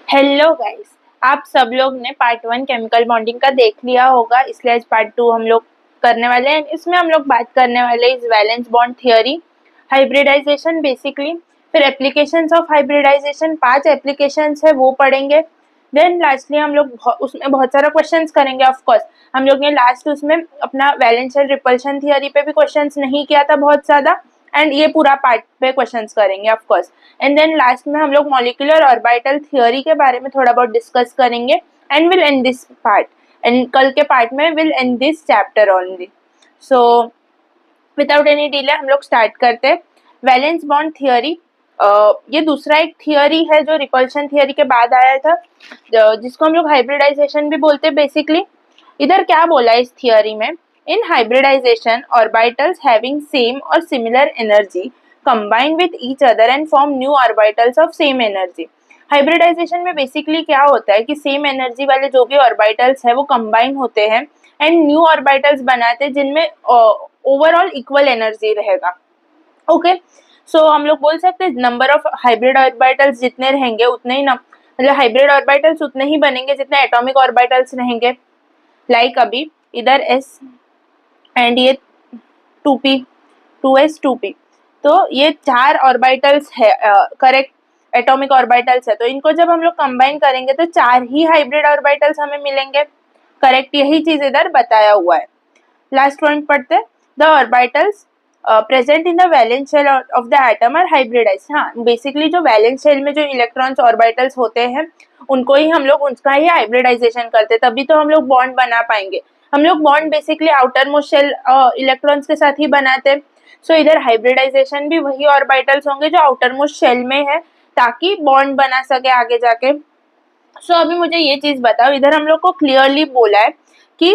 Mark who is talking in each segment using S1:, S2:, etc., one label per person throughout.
S1: Hello guys. आप सब लोग ने पार्ट 1 केमिकल बॉन्डिंग का देख लिया होगा, इसलिए आज पार्ट 2 हम लोग करने वाले हैं। इसमें हम लोग बात करने वाले इस valence bond theory, hybridisation basically, फिर एप्लीकेशंस ऑफ हाइब्रिडाइजेशन, 5 एप्लीकेशंस है वो पढ़ेंगे। देन लास्टली हम लोग उसमें बहुत सारा क्वेश्चंस करेंगे। ऑफ कोर्स हम लोग ने लास्ट उसमें अपना वैलेंस शेल रिपल्शन थियरी पे भी क्वेश्चंस नहीं किया था बहुत ज़्यादा, एंड ये पूरा पार्ट पे क्वेश्चंस करेंगे of course. And then last में हम लोग मॉलिक्यूलर ऑर्बिटल थियरी के बारे में थोड़ा बहुत डिस्कस करेंगे and will and this part. And कल के पार्ट में will and this chapter only. So without any delay हम लोग स्टार्ट करते हैं। वैलेंस बॉन्ड थियरी, ये दूसरा एक थियरी है जो रिपल्शन थियरी के बाद आया था, जिसको हम लोग हाइब्रिडाइजेशन भी बोलते हैं बेसिकली। इधर क्या बोला है इस थियरी में, इन हाइब्रिडाइजेशन ऑर्बिटल्स हैविंग सेम और similar energy combine with each other and form new orbitals of same energy। Hybridisation में बेसिकली क्या होता है कि सेम एनर्जी वाले जो भी ऑर्बिटल्स है वो कंबाइन होते हैं एंड न्यू ऑर्बिटल्स बनाते हैं जिनमें ओवरऑल इक्वल एनर्जी रहेगा। ओके, सो हम लोग बोल सकते हैं नंबर ऑफ हाइब्रिड ऑर्बिटल्स जितने रहेंगे उतने ही मतलब हाइब्रिड ऑर्बिटल्स उतने ही बनेंगे जितने एटॉमिक ऑर्बिटल्स रहेंगे। लाइक अभी इधर s एंड ये 2p 2s 2p, तो ये 4 ऑर्बिटल्स है, करेक्ट, एटॉमिक ऑर्बिटल्स है। तो इनको जब हम लोग कंबाइन करेंगे तो 4 ही हाइब्रिड ऑर्बिटल्स हमें मिलेंगे। करेक्ट, यही चीज इधर बताया हुआ है। लास्ट पॉइंट पढ़ते हैं। The orbitals present in the valence shell of the atom are hybridise. हाँ, बेसिकली जो वैलेंस शेल में जो इलेक्ट्रॉन्स ऑर्बिटल्स होते हैं उनको ही हम लोग उसका ही हाइब्रिडाइजेशन करते हैं, तभी तो हम लोग बॉन्ड बना पाएंगे। हम लोग bond basically outermost shell electrons के साथ ही बनाते हैं। सो इधर हाइब्रिडाइजेशन भी वही ऑर्बिटल्स होंगे जो आउटर मोस्ट शेल में है, ताकि बॉन्ड बना सके आगे जाके। सो अभी मुझे ये चीज बताओ, इधर हम लोग को क्लियरली बोला है कि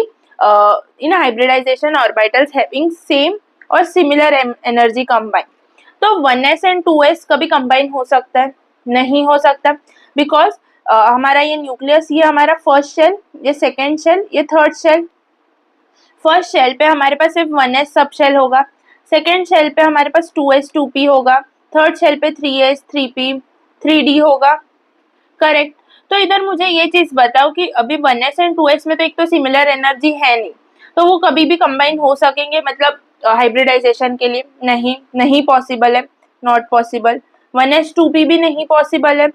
S1: इन हाइब्रिडाइजेशन ऑर्बिटल्स हैविंग सेम और सिमिलर एनर्जी कंबाइन। तो 1s एंड 2s कभी कंबाइन हो सकता है? नहीं हो सकता, बिकॉज हमारा ये न्यूक्लियस, ये हमारा फर्स्ट शेल, ये सेकेंड शेल, ये थर्ड शेल। फर्स्ट शेल पे हमारे पास सिर्फ 1s सब शेल होगा, सेकेंड शेल पे हमारे पास 2s 2p होगा, थर्ड शेल पे 3s 3p 3d होगा। करेक्ट। तो इधर मुझे ये चीज बताओ कि अभी 1s एंड 2s में तो एक तो सिमिलर एनर्जी है नहीं, तो वो कभी भी कंबाइन हो सकेंगे मतलब हाइब्रिडाइजेशन के लिए? नहीं, नहीं पॉसिबल है, नॉट पॉसिबल। 1s 2p भी नहीं पॉसिबल है,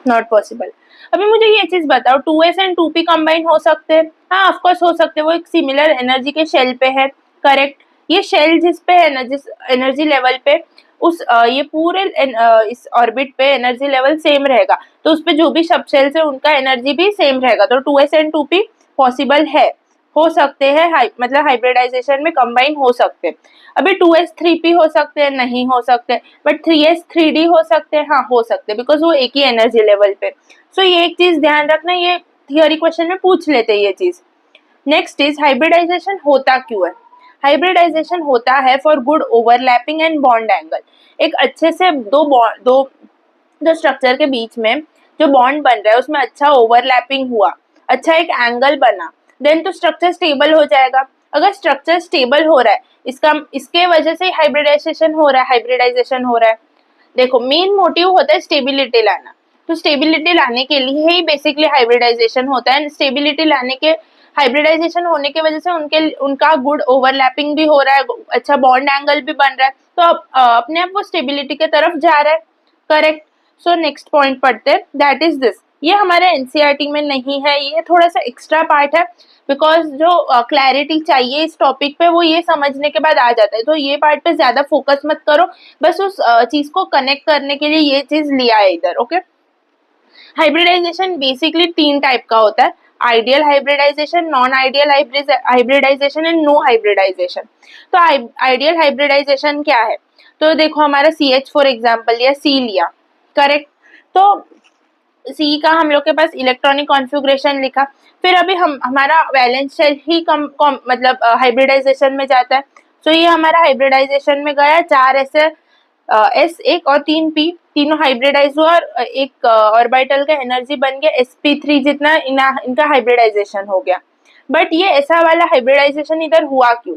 S1: नॉट पॉसिबल। अभी मुझे ये चीज बताओ, 2s एंड 2p कंबाइन हो सकते हैं? हाँ, ऑफ कोर्स हो सकते हैं, वो एक सिमिलर एनर्जी के शेल पे है। करेक्ट। ये शेल जिस पे है ना, जिस एनर्जी लेवल पे, उस ये पूरे इस ऑर्बिट पे एनर्जी लेवल सेम रहेगा, तो उस पे जो भी सब शेल्स है उनका एनर्जी भी सेम रहेगा। तो 2s एंड 2p पॉसिबल है, हो सकते हैं, मतलब हाइब्रिडाइजेशन में कंबाइन हो सकते हैं। अभी 2s 3p हो सकते हैं? नहीं हो सकते। बट 3s 3d हो सकते हैं? हाँ, हो सकते हैं, बिकॉज वो एक ही एनर्जी लेवल पे। सो ये एक चीज ध्यान रखना, ये थियोरी क्वेश्चन में पूछ लेते हैं ये चीज। नेक्स्ट इज हाइब्रिडाइजेशन होता क्यों है? हाइब्रिडाइजेशन होता है for good overlapping and bond angle. एक अच्छे से दो स्ट्रक्चर के बीच में जो बॉन्ड बन रहा है उसमें अच्छा ओवरलैपिंग हुआ, अच्छा एक एंगल बना, देन तो स्ट्रक्चर स्टेबल हो जाएगा। अगर स्ट्रक्चर स्टेबल हो रहा है, इसके वजह से हाइब्रिडाइजेशन हो रहा है, देखो मेन मोटिव होता है स्टेबिलिटी लाना, तो स्टेबिलिटी लाने के लिए ही बेसिकली हाइब्रिडाइजेशन होता है। स्टेबिलिटी लाने के, हाइब्रिडाइजेशन होने की वजह से उनका गुड ओवरलैपिंग भी हो रहा है, अच्छा बॉन्ड एंगल भी बन रहा है, तो अपने आप वो स्टेबिलिटी के तरफ जा रहा है। करेक्ट। सो नेक्स्ट पॉइंट पढ़ते हैं, दैट इज दिस। ये हमारे एनसीईआरटी में नहीं है, ये थोड़ा सा एक्स्ट्रा पार्ट है, बिकॉज जो क्लैरिटी चाहिए इस टॉपिक पे वो ये समझने के बाद आ जाता है, तो ये पार्ट पे ज्यादा फोकस मत करो, बस उस चीज को कनेक्ट करने के लिए ये चीज लिया है इधर। ओके, हाइब्रिडाइजेशन बेसिकली 3 टाइप का होता है, ideal hybridization, non ideal hybridization and no hybridization. तो आइडियल हाइब्रिडाइजेशन क्या है? तो देखो हमारा CH फॉर एग्जाम्पल लिया, C लिया। करेक्ट। तो C का हम लोग के पास इलेक्ट्रॉनिक कॉन्फ़िगरेशन लिखा, फिर अभी हमारा वैलेंस शेल ही मतलब हाइब्रिडाइजेशन में जाता है। तो ये हमारा हाइब्रिडाइजेशन में गया, 4 ऐसे S1 और 3p तीनों हाइब्रिडाइज हुआ और एक ऑर्बिटल का एनर्जी बन गया sp3 जितना, इनका हाइब्रिडाइजेशन हो गया। बट ये ऐसा वाला हाइब्रिडाइजेशन इधर हुआ क्यों?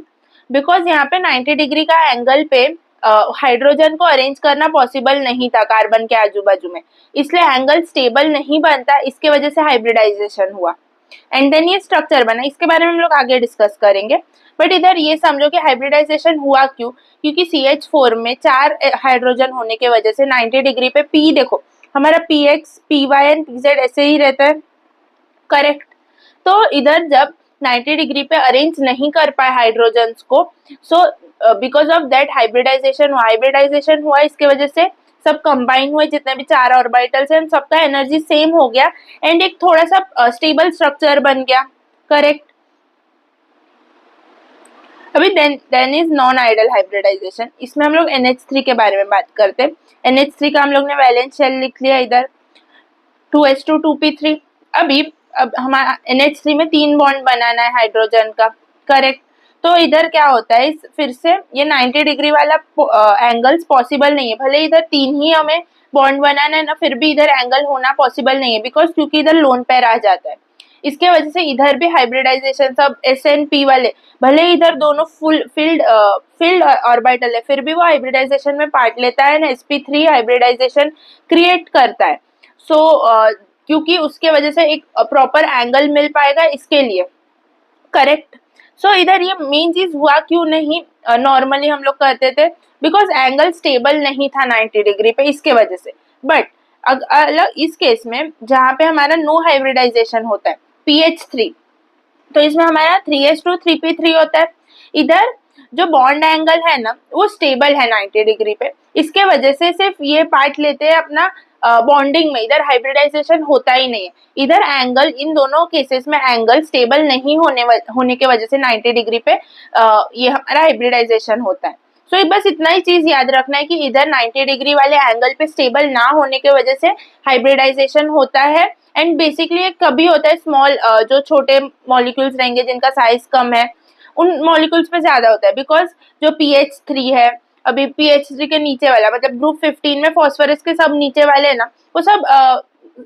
S1: बिकॉज यहाँ पे 90 डिग्री का एंगल पे हाइड्रोजन को अरेंज करना पॉसिबल नहीं था कार्बन के आजू बाजू में, इसलिए एंगल स्टेबल नहीं बनता, इसके वजह से हाइब्रिडाइजेशन हुआ एंड देन ये स्ट्रक्चर बना। इसके बारे में हम लोग आगे डिस्कस करेंगे। बट इधर ये समझो कि हाइब्रिडाइजेशन हुआ क्यों, क्योंकि CH4 में 4 हाइड्रोजन होने के वजह से 90 डिग्री पे P देखो हमारा PX, PY एंड PZ ऐसे ही रहता है, करेक्ट। तो इधर जब 90 डिग्री पे अरेंज नहीं कर पाए हाइड्रोजन्स को, so because of that hybridization हुआ, इसके वजह से सब कंबाइन हुए, जितने भी 4 ऑर्बिटल्स हैं सबका एनर्जी सेम हो गया एंड एक थोड़ा सा स्टेबल स्ट्रक्चर बन गया, करेक्ट। अभी then is non ideal hybridization, इसमें हम लोग NH3 के बारे में बात करते हैं। NH3 का हम लोग ने वैलेंस शेल लिख लिया इधर 2s2 2p3। अब हमारा NH3 में 3 बॉन्ड बनाना है हाइड्रोजन का, करेक्ट। तो इधर क्या होता है, फिर से ये 90 डिग्री वाला एंगल्स पॉसिबल नहीं है, भले इधर 3 ही हमें बॉन्ड बनाना है ना, फिर भी इधर एंगल होना पॉसिबल नहीं है, बिकॉज क्योंकि इधर लोन पेयर आ जाता है। इसके वजह से इधर भी हाइब्रिडाइजेशन सब SNP वाले, भले इधर दोनों फील्ड ऑर्बिटल है, फिर भी वो हाइब्रिडाइजेशन में पार्ट लेता है ना, sp3 हाइब्रिडाइजेशन क्रिएट करता है। सो क्योंकि उसके वजह से एक प्रॉपर एंगल मिल पाएगा इसके लिए, करेक्ट। सो इधर ये मेन चीज हुआ क्यों नहीं, नॉर्मली हम लोग करते थे बिकॉज एंगल स्टेबल नहीं था 90 डिग्री पे, इसके वजह से। बट अलग इस केस में जहाँ पे हमारा नो हाइब्रिडाइजेशन होता है PH3, तो इसमें हमारा 3s2 3p3 होता है। इधर जो बॉन्ड एंगल है ना वो स्टेबल है 90 डिग्री पे, इसके वजह से सिर्फ ये पार्ट लेते हैं अपना बॉन्डिंग में, इधर हाइब्रिडाइजेशन होता ही नहीं है। इधर एंगल, इन दोनों केसेस में एंगल स्टेबल नहीं होने के वजह से 90 डिग्री पे ये हमारा हाइब्रिडाइजेशन होता है। सो बस इतना ही चीज याद रखना है कि इधर 90 डिग्री वाले एंगल पे स्टेबल ना होने के वजह से हाइब्रिडाइजेशन होता है। एंड बेसिकली कभी होता है स्मॉल, जो छोटे मॉलिक्यूल्स रहेंगे जिनका साइज कम है उन मॉलिक्यूल्स पे ज्यादा होता है, बिकॉज जो PH3 है, अभी PH3 के नीचे वाला मतलब ग्रुप 15 में फॉस्फोरस के सब नीचे वाले है ना, वो सब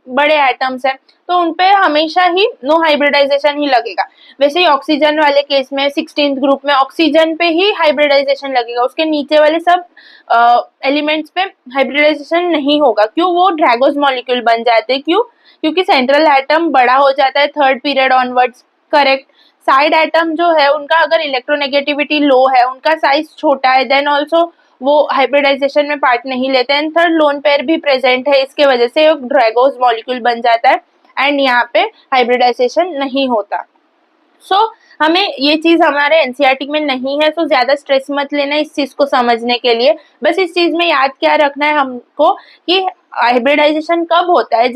S1: बड़े एटम्स हैं, तो उनपे हमेशा ही नो हाइब्रिडाइजेशन ही लगेगा। वैसे ही ऑक्सीजन वाले केस में 16th ग्रुप में ऑक्सीजन पे ही हाइब्रिडाइजेशन लगेगा, उसके नीचे वाले सब एलिमेंट्स पे हाइब्रिडाइजेशन नहीं होगा। क्यों? वो ड्रैगोस मॉलिक्यूल बन जाते हैं। क्यों? क्योंकि सेंट्रल एटम बड़ा हो जाता है 3rd period onwards, correct. Side atom जो है उनका अगर इलेक्ट्रोनेगेटिविटी लो है, उनका साइज छोटा है, देन ऑल्सो वो हाइब्रिडाइजेशन में पार्ट नहीं लेते हैं। थर्ड लोन पेयर भी प्रेजेंट है, इसके वजह से एक ड्रैगोस मॉलिक्यूल बन जाता है एंड यहाँ पे हाइब्रिडाइजेशन नहीं होता। सो हमें ये चीज हमारे एनसीईआरटी में नहीं है, तो ज्यादा स्ट्रेस मत लेना इस चीज को समझने के लिए। बस इस चीज में याद क्या रखना है हमको कि हाइब्रिडाइजेशन कब होता है,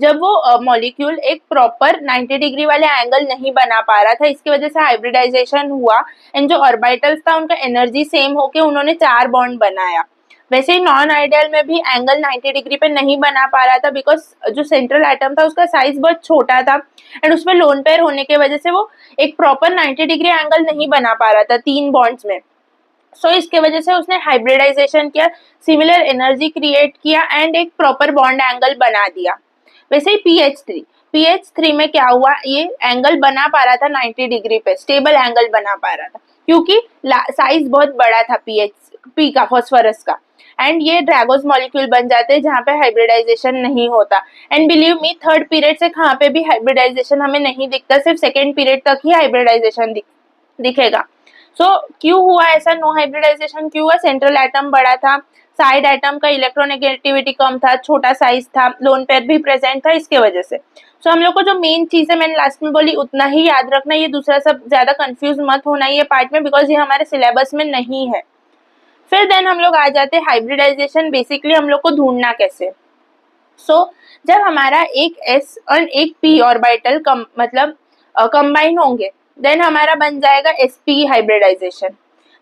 S1: जब वो मॉलिक्यूल एक प्रॉपर 90 डिग्री वाले एंगल नहीं बना पा रहा था, इसकी वजह से हाइब्रिडाइजेशन हुआ एंड जो ऑर्बिटल्स था उनका एनर्जी सेम होके उन्होंने 4 बॉन्ड बनाया। वैसे ही नॉन आइडियल में भी एंगल 90 डिग्री पे नहीं बना पा रहा था, बिकॉज जो सेंट्रल एटम था उसका साइज बहुत छोटा था एंड उसमें लोन पेयर होने के वजह से वो एक प्रॉपर 90 डिग्री एंगल नहीं बना पा रहा था 3 बॉन्ड्स में। सो इसके वजह से उसने हाइब्रिडाइजेशन किया, सिमिलर एनर्जी क्रिएट किया एंड एक प्रॉपर बॉन्ड एंगल बना दिया। वैसे ही PH3 में क्या हुआ, ये एंगल बना पा रहा था 90 डिग्री पे, स्टेबल एंगल बना पा रहा था क्योंकि साइज बहुत बड़ा था P का, फॉस्फोरस का, एंड ये ड्रैगोस मॉलिक्यूल बन जाते हैं जहाँ पे हाइब्रिडाइजेशन नहीं होता। And believe me 3rd period से कहाँ पे भी हाइब्रिडाइजेशन हमें नहीं दिखता, सिर्फ 2nd पीरियड तक ही हाइब्रिडाइजेशन दिखेगा। सो क्यों हुआ ऐसा, नो हाइब्रिडाइजेशन क्यों हुआ? सेंट्रल एटम बड़ा था, साइड एटम का इलेक्ट्रोनेगेटिविटी कम था, छोटा साइज था, लोन पेयर भी प्रेजेंट था, इसके वजह से। सो हम लोग को जो मेन चीज है मैंने लास्ट में बोली उतना ही याद रखना, ये दूसरा सब ज्यादा कंफ्यूज मत होना ये पार्ट में, बिकॉज ये हमारे सिलेबस में नहीं है। फिर देन हम लोग आ जाते हैं हाइब्रिडाइजेशन बेसिकली हम लोग को ढूंढना कैसे। सो जब हमारा एक S और एक P ऑर्बिटल मतलब कंबाइन होंगे, देन हमारा बन जाएगा sp हाइब्रिडाइजेशन।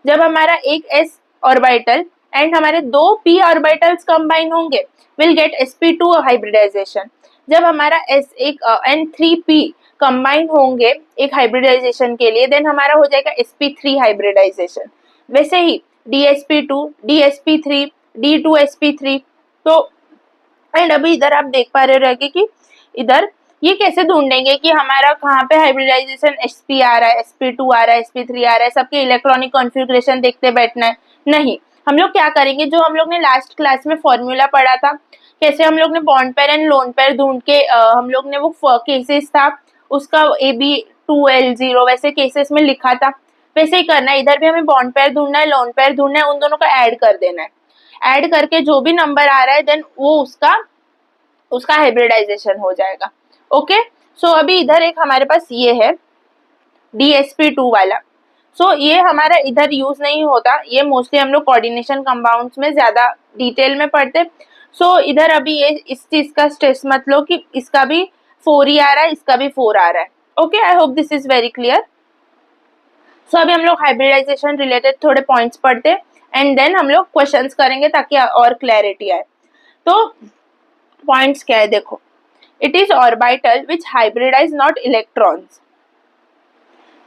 S1: जब हमारा एक s ऑर्बिटल एंड हमारे 2 p ऑर्बिटल्स कंबाइन होंगे, विल गेट sp2 हाइब्रिडाइजेशन। जब हमारा s एक and 3p कंबाइन होंगे एक हाइब्रिडाइजेशन के लिए, देन हमारा हो जाएगा sp3 हाइब्रिडाइजेशन। वैसे ही dsp2 dsp3 d2sp3। तो एंड अभी इधर आप देख पा रहे होंगे कि इधर ये कैसे ढूंढेंगे कि हमारा कहाँ पे हाइब्रिडाइजेशन sp आ रहा है, sp2 आ रहा है, sp3 आ रहा है, सबके इलेक्ट्रॉनिक कॉन्फ़िगरेशन देखते बैठना है। नहीं, हम लोग क्या करेंगे, जो हम लोग ने लास्ट क्लास में फॉर्मूला पढ़ा था, कैसे हम लोग ने bond pair and lone pair ढूंढ के हम लोग ने वो केसेस था उसका AB2L0 वैसे केसेस में लिखा था, वैसे ही करना है। इधर भी हमें बॉन्ड पेयर ढूंढना है, लोन पेयर ढूंढना है, उन दोनों का ऐड कर देना है। ऐड करके जो भी नंबर आ रहा है देन वो उसका उसका हाइब्रिडाइजेशन हो जाएगा। ओके, सो अभी इधर एक हमारे पास ये है DsP2 वाला। सो ये हमारा इधर यूज नहीं होता, ये मोस्टली हम लोग कोऑर्डिनेशन कंपाउंड्स में ज्यादा डिटेल में पढ़ते। सो इधर अभी ये इस चीज का स्ट्रेस मत लो कि इसका भी 4 ही आ रहा है, इसका भी 4 आ रहा है। Okay, I hope this is very clear. So अभी हम लोग हाइब्रिडाइजेशन रिलेटेड थोड़े पॉइंट्स पढ़ते एंड देन हम लोग क्वेश्चंस करेंगे ताकि और क्लैरिटी आए। तो पॉइंट्स क्या है देखो, it is orbital which hybridize not electrons.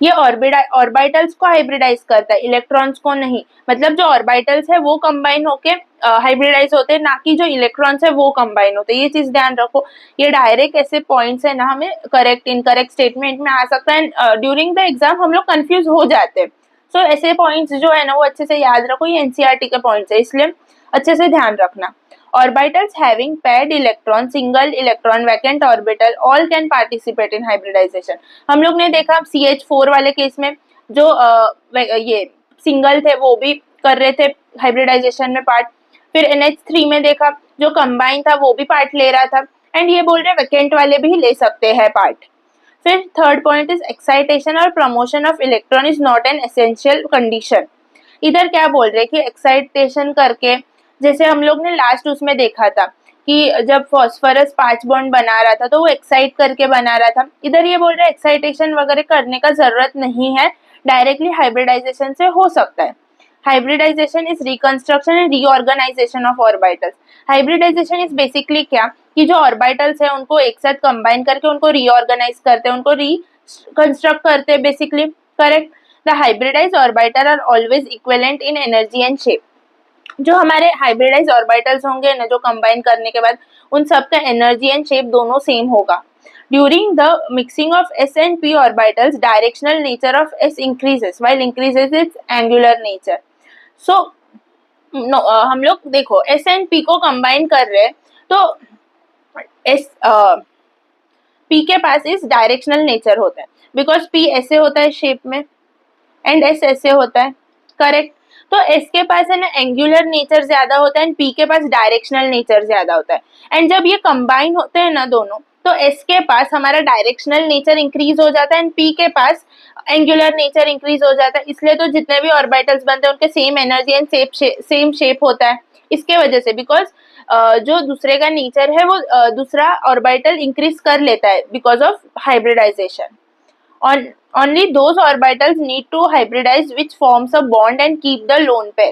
S1: ये ऑर्बिटल्स को हाइब्रिडाइज करता है, इलेक्ट्रॉन्स को नहीं। मतलब जो ऑर्बिटल्स है वो कंबाइन होके हाइब्रिडाइज होते हैं, ना कि जो इलेक्ट्रॉन्स है वो कंबाइन होते हैं। ये चीज ध्यान रखो, ये डायरेक्ट ऐसे पॉइंट्स है ना, हमें करेक्ट इनकरेक्ट स्टेटमेंट में आ सकता है। ड्यूरिंग द एग्जाम हम लोग कंफ्यूज हो जाते हैं। सो ऐसे पॉइंट्स जो है ना वो अच्छे से याद रखो, ये एनसीईआरटी के पॉइंट्स है, इसलिए अच्छे से ध्यान रखना। Orbitals having paired electron, single electron, vacant orbital, all can participate in hybridization. हम लोग ने देखा CH4 वाले केस में जो ये सिंगल थे वो भी कर रहे थे हाइब्रिडाइजेशन में पार्ट। फिर NH3 में देखा जो कंबाइन था वो भी पार्ट ले रहा था, एंड ये बोल रहे वैकेंट वाले भी ले सकते हैं पार्ट। फिर थर्ड पॉइंट इज एक्साइटेशन और promotion of electron is not an essential condition. इधर क्या बोल रहे कि एक्साइटेशन करके, जैसे हम लोग ने लास्ट उसमें देखा था कि जब फॉस्फोरस 5 बॉन्ड बना रहा था तो वो एक्साइट करके बना रहा था। इधर ये बोल रहे हैं एक्साइटेशन वगैरह करने का जरूरत नहीं है, डायरेक्टली हाइब्रिडाइजेशन से हो सकता है। Hybridization is reconstruction and reorganization of orbitals. Hybridization is basically क्या कि जो ऑर्बिटल्स है उनको एक साथ कंबाइन करके उनको रीऑर्गेनाइज करते हैं, उनको रिकंस्ट्रक्ट करते हैं basically. Correct. The hybridize orbital are always equivalent in energy and shape. जो हमारे हाइब्रिडाइज ऑर्बिटल्स होंगे ना जो कंबाइन करने के बाद, उन सबका एनर्जी एंड शेप दोनों सेम होगा। During the mixing of S and P orbitals directional nature of S increases while increases its angular nature. So हम लोग देखो S and P को कंबाइन कर रहे हैं तो P के पास इस डायरेक्शनल नेचर होता है, बिकॉज P ऐसे होता है शेप में एंड S ऐसे होता है। करेक्ट। तो S के पास है ना एंगुलर नेचर ज्यादा होता है एंड P के पास डायरेक्शनल नेचर ज्यादा होता है। एंड जब ये कंबाइन होते हैं ना दोनों, तो S के पास हमारा डायरेक्शनल नेचर इंक्रीज हो जाता है एंड P के पास एंगुलर नेचर इंक्रीज हो जाता है। इसलिए तो जितने भी ऑर्बिटल्स बनते हैं उनके same energy and same shape होता है, इसके वजह से। बिकॉज जो दूसरे का नेचर है वो दूसरा ऑर्बिटल इंक्रीज कर लेता है because of hybridization. Only those orbitals need to hybridize which forms a bond and keep the lone pair.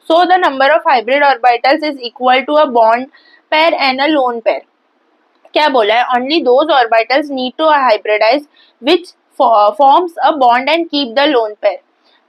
S1: So the number of hybrid orbitals is equal to a bond pair and a lone pair. क्या बोला है? Only those orbitals need to hybridize which forms a bond and keep the lone pair.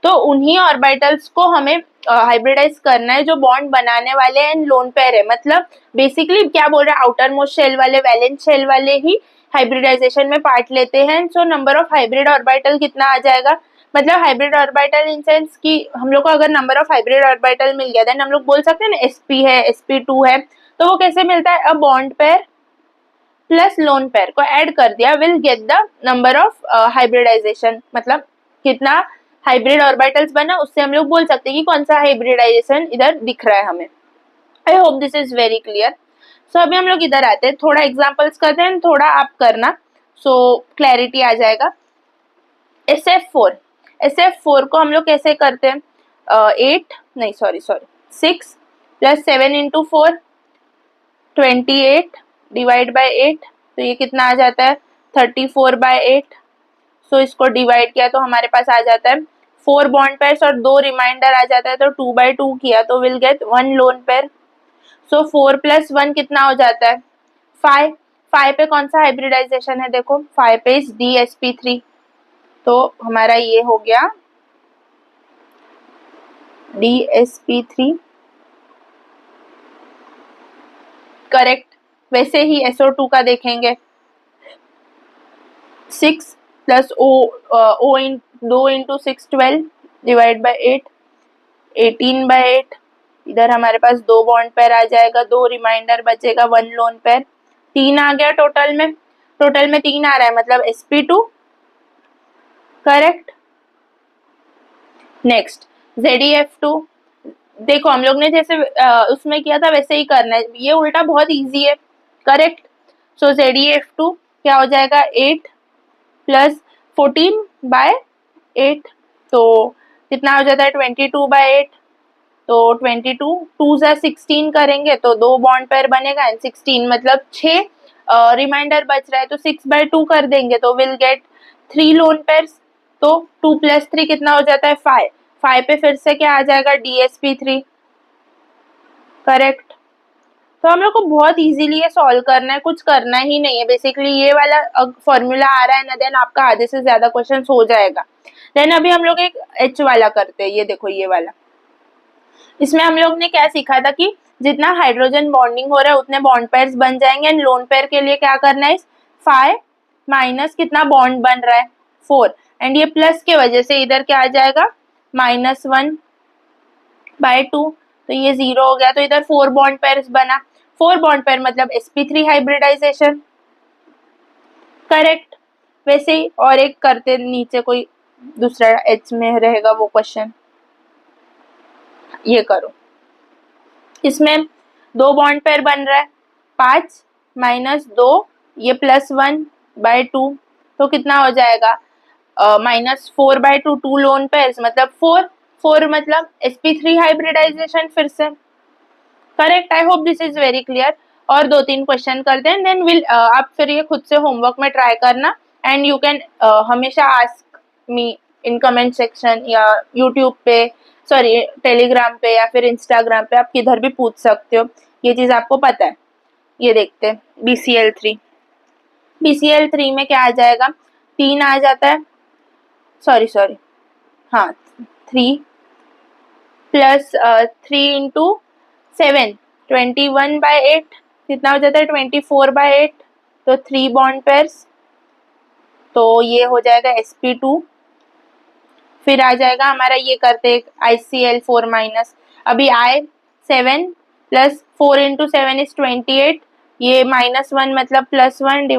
S1: तो उन्हीं orbitals को हमें hybridise करना है जो बॉन्ड बनाने वाले एंड लोन पेयर है। मतलब बेसिकली क्या बोल रहा है, आउटर मोस्ट शेल वाले, वैलेंस शेल वाले ही हाइब्रिडाइजेशन में पार्ट लेते हैं। So number of hybrid orbital कितना आ जाएगा, मतलब हाइब्रिड ऑर्बिटल इन सेंस कि हम लोग को अगर नंबर ऑफ हाइब्रिड ऑर्बिटल मिल गया देन हम लोग बोल सकते हैं ना sp है, sp2 है। तो वो कैसे मिलता है, a bond pair plus lone pair को ऐड कर दिया will get the number of hybridization. मतलब कितना हाइब्रिड ऑर्बिटल्स बना उससे हम लोग बोल सकते हैं कि कौन सा हाइब्रिडाइजेशन इधर दिख रहा है हमें। I hope this is very clear. So अभी हम लोग इधर आते हैं, थोड़ा एग्जांपल्स करते हैं, थोड़ा आप करना, सो क्लैरिटी आ जाएगा। SF4 को हम लोग कैसे करते हैं, 6 प्लस 7 इंटू 4 28 डिवाइड बाई 8, तो ये कितना आ जाता है 34/8। सो इसको डिवाइड किया तो हमारे पास आ जाता है 4 बॉन्ड पेयर्स और 2 रिमाइंडर आ जाता है, तो 2/2 किया तो विल गेट 1 लोन पेयर। सो 4 + 1 कितना हो जाता है 5। 5 पे कौन सा हाइब्रिडाइजेशन है, देखो 5 पे इज DsP3, तो हमारा ये हो गया DsP3। करेक्ट। वैसे ही SO2 का देखेंगे, 6 plus O 2 into 6 12 divide by 8, 18/8, इधर हमारे पास 2 बॉन्ड पेयर आ जाएगा, 2 रिमाइंडर बचेगा, 1 लोन पेयर, 3 आ गया टोटल में 3 आ रहा है, मतलब sp2, करेक्ट। नेक्स्ट ZeF2, देखो हम लोग ने जैसे उसमें किया था वैसे ही करना है, ये उल्टा बहुत इजी है, करेक्ट। सो ZeF2 क्या हो जाएगा, 8 प्लस 14/8, तो कितना हो जाता है, 22/8, तो 22 2 जा 16 करेंगे तो 2 बॉन्ड पेयर बनेगा एंड 16 मतलब 6 रिमाइंडर बच रहा है, तो 6/2 कर देंगे तो विल गेट 3 लोन पेयर्स, तो 2 + 3 कितना हो जाता है, 5, 5 पे फिर से क्या आ जाएगा, DSP3, करेक्ट। तो हम लोग को बहुत इजीली ये सॉल्व करना है, कुछ करना ही नहीं है, बेसिकली ये वाला फॉर्मूला आ रहा है ना, देन आपका आधे से ज्यादा क्वेश्चन हो जाएगा। देन अभी हम लोग एक H वाला करते हैं, ये देखो ये वाला, इसमें हम लोग ने क्या सीखा था कि जितना हाइड्रोजन बॉन्डिंग हो रहा है उतने बॉन्ड पेयर्स बन जाएंगे एंड लोन पेयर के लिए क्या करना है, 5 माइनस कितना बॉन्ड बन रहा है, 4, एंड ये प्लस के वजह से इधर क्या आ जाएगा, -1/2, तो ये 0 हो गया, तो इधर 4 बॉन्ड पेयर्स बना, 4 बॉन्ड पेयर मतलब sp3 हाइब्रिडाइजेशन, करेक्ट। वैसे ही और एक करते, नीचे कोई दूसरा H में रहेगा वो क्वेश्चन, ये करो, इसमें 2 बॉन्ड पेयर बन रहा है, 5 - 2, ये +1/2, तो कितना हो जाएगा, -4/2, 2 लोन पेयर्स मतलब 4 मतलब sp3 हाइब्रिडाइजेशन फिर से, correct. I hope this is very clear. और 2-3 क्वेश्चन करते हैं देन विल आप फिर ये खुद से होमवर्क में ट्राई करना एंड यू कैन हमेशा ask me in comment section या यूट्यूब पे, सॉरी टेलीग्राम पे या फिर इंस्टाग्राम पे, आप किधर भी पूछ सकते हो, ये चीज आपको पता है। ये देखते हैं BCl3 में क्या आ जाएगा, 3 आ जाता है, सॉरी हाँ 3 प्लस 3 × 7 21/8, कितना हो जाता है, 24/8, तो 3 बॉन्ड पेयर्स, तो ये हो जाएगा sp2, फिर आ जाएगा हमारा, ये करते ICl4-, अभी I7 + 4 × 7 = 28, ये -1 मतलब +1 /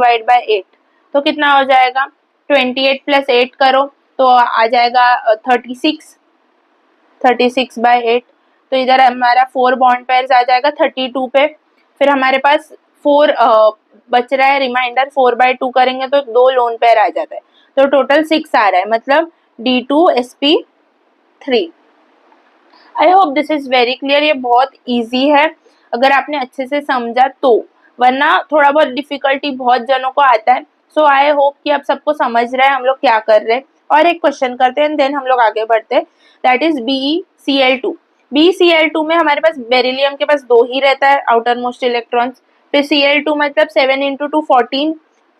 S1: 8, तो कितना हो जाएगा, 28 + 8 करो तो आ जाएगा 36/8, तो इधर हमारा 4 बॉन्ड पेयर्स आ जाएगा 32 पे, फिर हमारे पास 4 बच रहा है रिमाइंडर, 4/2 करेंगे तो 2 लोन पेयर आ जाता है, तो टोटल 6 आ रहा है, मतलब D2sp3। I hope this is very clear, ये बहुत इजी है अगर आपने अच्छे से समझा तो, वरना थोड़ा बहुत डिफिकल्टी बहुत जनों को आता है। सो आई होप कि आप सबको समझ रहे हैं हम लोग क्या कर रहे हैं। और एक क्वेश्चन करते हैं देन हम लोग आगे बढ़ते हैं, दैट इज BeCl2। BeCl2 में हमारे पास बेरिलियम के पास 2 ही रहता है आउटर मोस्ट इलेक्ट्रॉन्स, फिर Cl2 मतलब 7 × 2 14,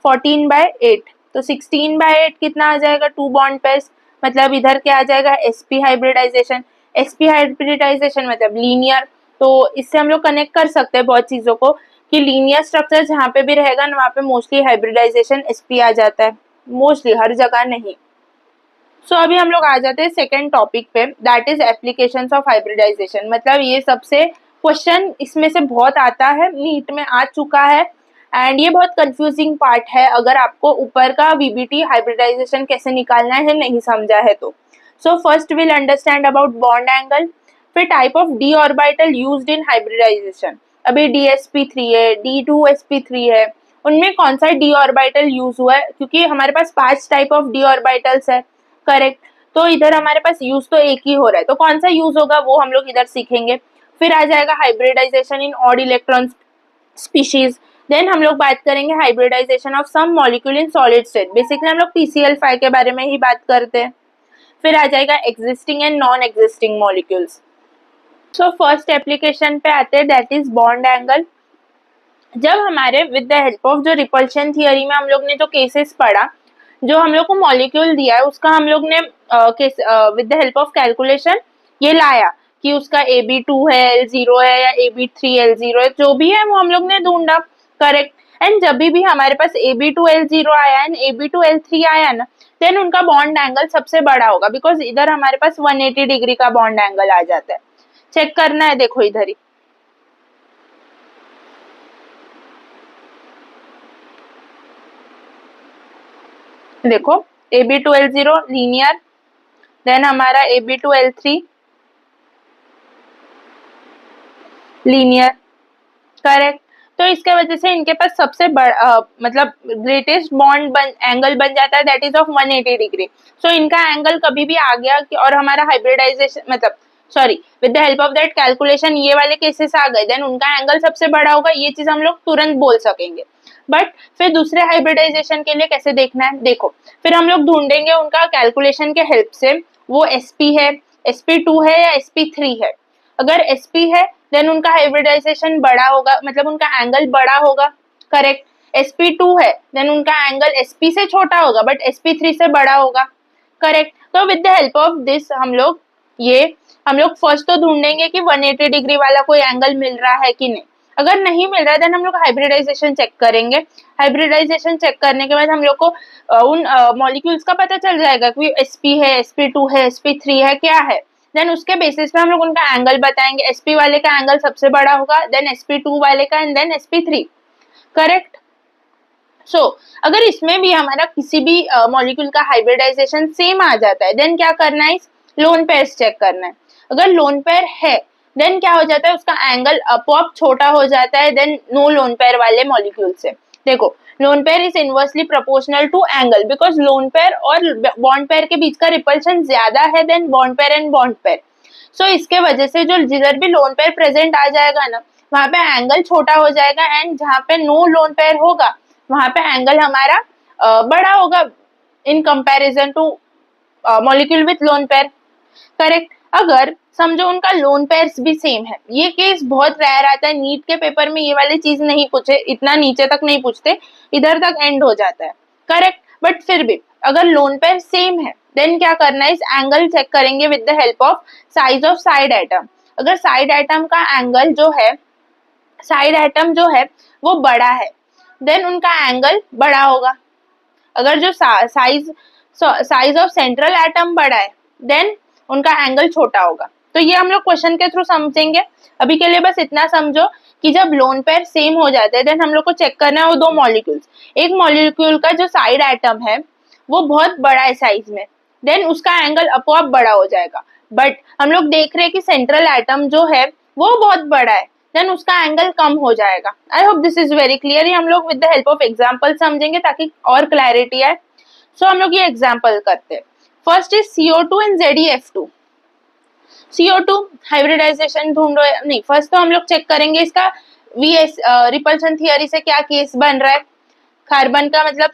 S1: 14/8, तो 16/8 कितना आ जाएगा, 2 बॉन्ड पेयर्स, मतलब इधर क्या आ जाएगा, sp हाइब्रिडाइजेशन। sp हाइब्रिडाइजेशन मतलब लीनियर, तो इससे हम लोग कनेक्ट कर सकते हैं बहुत चीजों को कि लीनियर स्ट्रक्चर जहाँ पे भी रहेगा ना वहाँ पे मोस्टली हाइब्रिडाइजेशन sp आ जाता है, मोस्टली, हर जगह नहीं। सो अभी हम लोग आ जाते हैं सेकेंड टॉपिक पे, that is applications of hybridization, मतलब ये सबसे क्वेश्चन इसमें से बहुत आता है, नीट में आ चुका है एंड ये बहुत कंफ्यूजिंग पार्ट है अगर आपको ऊपर का VBT हाइब्रिडाइजेशन कैसे निकालना है नहीं समझा है तो। So first will understand about bond angle, फिर type of d orbital used in hybridization, अभी DSP3 है, D2sp3 है, उनमें कौन सा d ऑर्बिटल यूज हुआ है, क्योंकि हमारे पास 5 टाइप ऑफ d ऑर्बिटल्स है, करेक्ट। तो इधर हमारे पास यूज तो एक ही हो रहा है, तो कौन सा यूज होगा वो हम लोग इधर सीखेंगे। फिर आ जाएगा hybridization in odd electron species, then हम लोग बात करेंगे hybridization of some molecule in solid state, basically हम लोग PCl5 के बारे में ही बात करते हैं। फिर आ जाएगा existing and non existing molecules. So first application पे आते हैं, दैट इज बॉन्ड एंगल। जब हमारे विद द हेल्प ऑफ जो रिपल्शन थियरी में हम लोग ने जो केसेस पढ़ा, जो हम लोग को मॉलिक्यूल दिया है उसका हम लोग ने with the help of calculation ये लाया कि उसका AB2 है, L0 है या AB3 L0 है, जो भी है वो हम लोग ने ढूंढा, करेक्ट। एंड जब भी हमारे पास AB2L0 आया एंड AB2L3 आया ना, देन उनका बॉन्ड एंगल सबसे बड़ा होगा, बिकॉज इधर हमारे पास 180 डिग्री का बॉन्ड एंगल आ जाता है। चेक करना है, देखो इधर ही, देखो AB2L0 लीनियर, देन हमारा AB2L3 लीनियर, करेक्ट। तो इसके वजह से इनके पास सबसे बड़ा मतलब ग्रेटेस्ट बॉन्ड एंगल बन जाता है, दैट इज ऑफ 180 डिग्री। सो इनका एंगल कभी भी आ गया और हमारा हाइब्रिडाइजेशन मतलब sorry with the help of that calculation ये वाले केसेस आ गए, देन उनका एंगल सबसे बड़ा होगा, ये चीज हम लोग तुरंत बोल सकेंगे। बट फिर दूसरे हाइब्रिडाइजेशन के लिए कैसे देखना है, देखो फिर हम लोग ढूंढेंगे उनका कैलकुलेशन के हेल्प से, वो SP है, SP2 है या SP3 है। अगर SP है देन उनका हाइब्रिडाइजेशन बड़ा होगा, मतलब उनका एंगल बड़ा होगा, करेक्ट। SP2 है देन उनका एंगल SP से छोटा होगा बट SP3 से बड़ा होगा, करेक्ट। तो with the help of this हम लोग फर्स्ट तो ढूंढेंगे कि 180 डिग्री वाला कोई एंगल मिल रहा है कि नहीं। अगर नहीं मिल रहा है देन हम लोग हाइब्रिडाइजेशन चेक करेंगे। हाइब्रिडाइजेशन चेक करने के बाद हम लोग को उन मॉलिक्यूल्स का पता चल जाएगा कि SP है, SP2 है, SP3 है, क्या है। देन उसके बेसिस पे हम लोग उनका एंगल बताएंगे, SP वाले का एंगल सबसे बड़ा होगा, देन SP2 वाले का, एंड देन SP3, करेक्ट। सो अगर इसमें भी हमारा किसी भी मॉलिक्यूल का हाइब्रिडाइजेशन सेम आ जाता है देन क्या करना है, लोन पेयर्स चेक करना है। अगर लोन पेयर है देन क्या हो जाता है, उसका एंगल अपॉप छोटा हो जाता है देन नो लोन पेयर वाले मॉलिक्यूल से। देखो lone pair is inversely proportional to angle, because lone pair और बॉन्ड पेयर के बीच का रिपल्शन ज्यादा है than bond pair and bond pair. So इसके वजह से जो जिधर भी लोन पेयर प्रेजेंट आ जाएगा ना, वहां पे एंगल छोटा हो जाएगा, एंड जहाँ पे नो लोन पेयर होगा वहां पे एंगल हमारा बड़ा होगा इन comparison two molecule with lone pair, correct. अगर समझो उनका लोन पेयर्स भी सेम है, ये केस बहुत रेयर आता है, नीट के पेपर में ये वाली चीज नहीं पूछे, इतना नीचे तक नहीं पूछते, इधर तक एंड हो जाता है, करेक्ट। बट फिर भी अगर लोन पेयर सेम है देन क्या करना है, इस एंगल चेक करेंगे with the help of size of side atom. अगर साइड एटम का एंगल जो है, साइड एटम जो है वो बड़ा है देन उनका एंगल बड़ा होगा। अगर जो साइज ऑफ सेंट्रल एटम बड़ा है देन उनका एंगल छोटा होगा। तो ये हम लोग क्वेश्चन के थ्रू समझेंगे। अभी के लिए बस इतना समझो कि जब लोन पेयर सेम हो जाते हैं देन हम लोग को चेक करना है वो दो मॉलिक्यूल्स, एक मॉलिक्यूल का जो साइड एटम है वो बहुत बड़ा है साइज में, देन उसका एंगल अपॉप बड़ा हो जाएगा। बट हम लोग देख रहे हैं कि सेंट्रल एटम जो है वो बहुत बड़ा है, देन उसका एंगल कम हो जाएगा। आई hope this is very clear. हम लोग with the help of example समझेंगे ताकि और क्लैरिटी आए। सो हम लोग ये एग्जांपल करते हैं। First is CO2 and ZeF2। CO2 hybridisation ढूंढो, नहीं फर्स्ट तो हम लोग चेक करेंगे इसका VS रिपल्शन थियरी से क्या केस बन रहा है। कार्बन का मतलब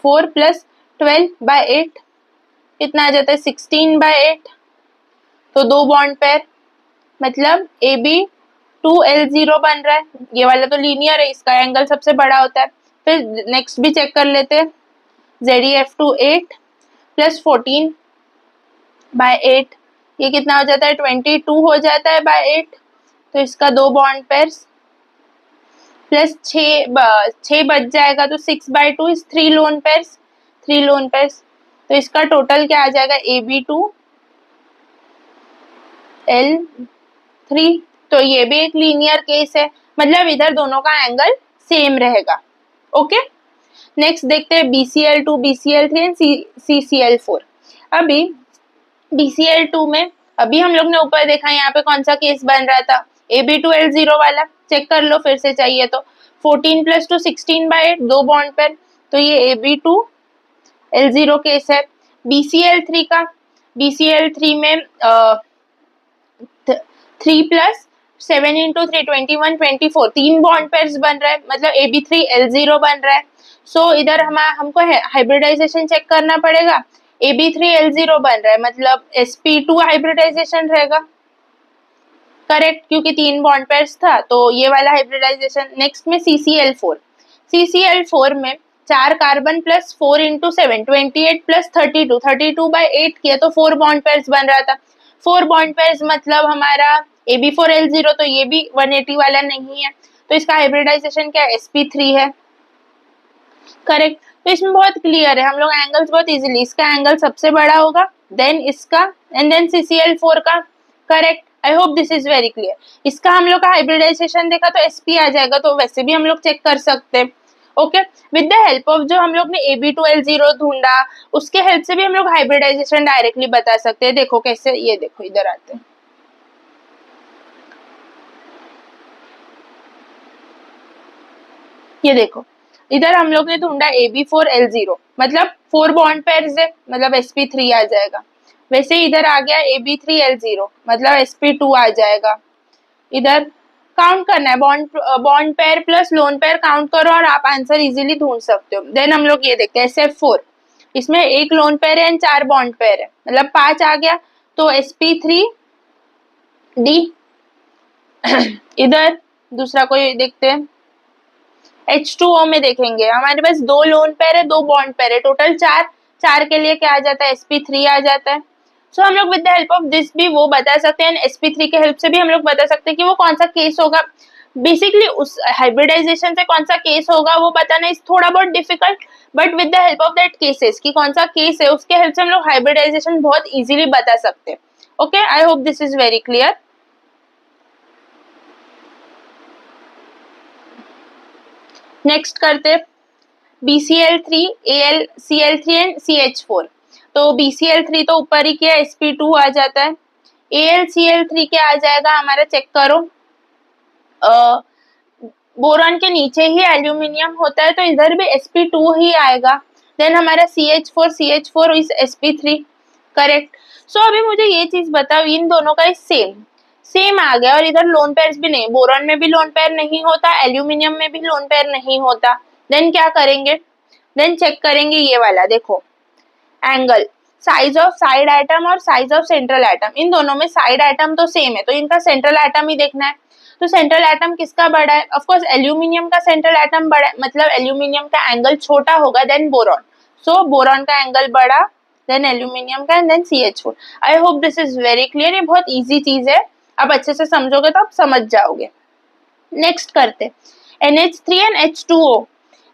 S1: 4 प्लस 12/8 कितना आ जाता है, 16/8। तो दो बॉन्ड पेयर मतलब AB2L0 बन रहा है, ये वाला तो लीनियर है, इसका एंगल सबसे बड़ा होता है। फिर नेक्स्ट भी चेक कर लेते हैं, ZeF2 8 प्लस 14/8 ये कितना हो जाता है, 22 हो जाता है बाय 8। तो इसका दो बॉन्ड पेयर्स प्लस 6 बच जाएगा, तो 6/2 is 3 lone pairs, 3 lone pairs. तो इसका टोटल क्या आ जाएगा, AB2L3। तो ये भी एक लीनियर केस है, मतलब इधर दोनों का एंगल सेम रहेगा। ओके, नेक्स्ट देखते हैं BCl2, BCl3 एंड CCl4। अभी BCl2 में अभी हम लोग ने ऊपर देखा यहाँ पे कौन सा केस बन रहा था, AB2L0 वाला। चेक कर लो फिर से चाहिए तो, 14 प्लस 2 16/8 दो बॉन्ड पेयर, तो ये AB2L0 केस है। BCl3 का, BCl3 में 3 प्लस 7 इंटू 3 21 24 तीन बॉन्ड पेयर्स बन रहा है, मतलब AB3L0 बन रहा है। सो इधर हमको हाइब्रिडाइजेशन चेक करना पड़ेगा, AB3L0 बन रहा है मतलब sp2 हाइब्रिडाइजेशन रहेगा, करेक्ट, क्योंकि तीन बॉन्ड पेयर्स था तो ये वाला हाइब्रिडाइजेशन। नेक्स्ट में CCl4, CCl4 में 4 कार्बन प्लस 4 इंटू 7 28 प्लस 32 32/8 किया तो 4 बॉन्ड पेयर्स बन रहा था। 4 बॉन्ड पेयर्स मतलब हमारा AB4L0, तो ये भी 180 वाला नहीं है, तो इसका हाइब्रिडाइजेशन क्या है, sp3 है। करेक्ट। तो इसमें बहुत क्लियर है, हम लोग एंगल्स बहुत इजीली, इसका एंगल सबसे बड़ा होगा, देन इसका, एंड देन CCl4 का। Correct. I hope this is very clear. इसका हम लोग का हाइब्रिडाइजेशन देखा तो sp आ जाएगा, तो वैसे भी हम लोग चेक कर सकते हैं। Okay, with the help of जो हम लोग ने AB2L0 ढूंढा, उसके हेल्प से भी हम लोग हाइब्रिडाइजेशन डायरेक्टली बता सकते हैं। देखो कैसे, ये देखो इधर आते हैं, ये देखो इधर हम लोग ने ढूंढा AB4L0, मतलब 4 बॉन्ड पेयर्स है, मतलब sp3 आ जाएगा। वैसे इधर आ गया AB3L0, मतलब sp2 आ जाएगा। इधर काउंट करना है, bond pair plus lone pair count करो और आप आंसर इजीली ढूंढ सकते हो। देन हम लोग ये देखते हैं SF4, इसमें एक लोन पेयर है एंड 4 बॉन्ड पेयर है, मतलब 5 आ गया, तो sp3D। इधर दूसरा कोई देखते हैं, H2O में देखेंगे, हमारे पास 2 लोन पेयर है, 2 बॉन्ड पेयर है, टोटल 4, 4 के लिए क्या आ जाता है, sp3 आ जाता है। सो हम लोग with the help of this भी वो बता सकते हैं, sp3 के हेल्प से भी हम लोग बता सकते हैं कि वो कौन सा केस होगा। बेसिकली उस हाइब्रिडाइजेशन से कौन सा केस होगा वो बताना इस थोड़ा बहुत difficult, but with the help of that cases कि कौन सा केस है, उसके हेल्प से हम लोग हाइब्रिडाइजेशन बहुत इजीली बता सकते हैं। Okay, I hope this is very clear. Next करते BCl3, AlCl3 एंड CH4। तो BCl3 तो ऊपर ही किया, sp2 आ जाता है। AlCl3 क्या आ जाएगा हमारा, चेक करो, बोरॉन के नीचे ही एल्यूमिनियम होता है, तो इधर भी sp2 ही आएगा। देन हमारा CH4 इज sp3। करेक्ट। सो अभी मुझे ये चीज बताओ, इन दोनों का सेम सेम आ गया, और इधर लोन पेयर्स भी नहीं, बोरॉन में भी लोन पेयर नहीं होता, एल्यूमिनियम में भी लोन पेयर नहीं होता। देन क्या करेंगे, देन चेक करेंगे ये वाला, देखो angle, size of side atom और साइज ऑफ सेंट्रल एटम, इन दोनों में साइड एटम तो सेम है, तो इनका सेंट्रल एटम ही देखना है। तो सेंट्रल एटम किसका बड़ा है, ऑफ कोर्स एल्यूमिनियम का सेंट्रल एटम बड़ा है, मतलब एल्यूमिनियम का एंगल छोटा होगा देन बोरॉन, सो बोरॉन का एंगल बड़ा, देन एल्यूमिनियम का, and then CH4। I hope this is very clear, ये बहुत इजी चीज है, आप अच्छे से समझोगे तो आप समझ जाओगे। नेक्स्ट करते NH3 एंड H2O।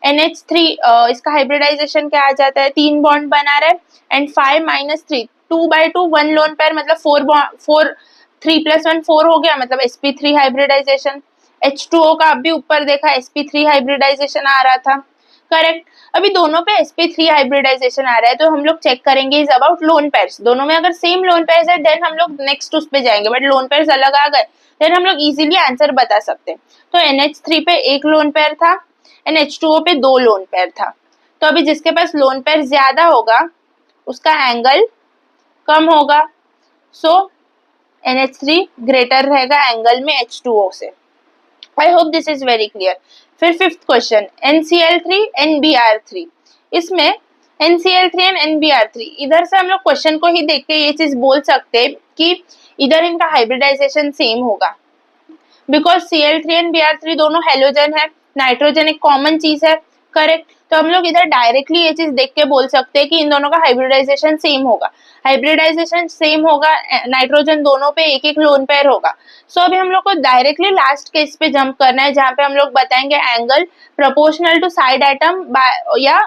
S1: NH3 इसका हाइब्रिडाइजेशन क्या आ जाता है, 3 बॉन्ड बना रहा है एंड 5 - 3, 2/2, 1 लोन पेयर, मतलब 4 3 + 1 4 हो गया, मतलब sp3 हाइब्रिडाइजेशन। H2O का अब भी ऊपर देखा sp3 हाइब्रिडाइजेशन आ रहा था। करेक्ट। अभी दोनों पे sp3 हाइब्रिडाइजेशन आ रहा है, तो हम लोग चेक करेंगे इज अबाउट लोन पेयर्स। दोनों में अगर सेम लोन पेयर्स है देन हम लोग नेक्स्ट उस पे जाएंगे, बट लोन पेयर्स अलग आ गए देन हम लोग इजीली आंसर बता सकते हैं। तो NH3 पे 1 लोन पेयर था एंड H2O पे 2 लोन पेयर था, तो अभी जिसके पास लोन पेयर ज्यादा होगा उसका एंगल कम होगा, सो NH3 ग्रेटर रहेगा एंगल में H2O से। आई hope this is very clear. फिर 5th क्वेश्चन, NCl3 NBr3। इसमें NCl3 एंड NBr3, इधर से हम लोग क्वेश्चन को ही देख के ये चीज बोल सकते हैं कि इधर इनका हाइब्रिडाइजेशन सेम होगा, बिकॉज Cl3 एंड Br3 दोनों हेलोजन है, नाइट्रोजन एक कॉमन चीज है। करेक्ट। तो हम लोग इधर डायरेक्टली ये चीज देख के बोल सकते हैं कि इन दोनों का हाइब्रिडाइजेशन सेम होगा। हाइब्रिडाइजेशन सेम होगा, नाइट्रोजन दोनों पे एक एक लोन पेयर होगा। सो अभी हम लोग को डायरेक्टली लास्ट केस पे जंप करना है, जहाँ पे हम लोग बताएंगे angle proportional to side atom या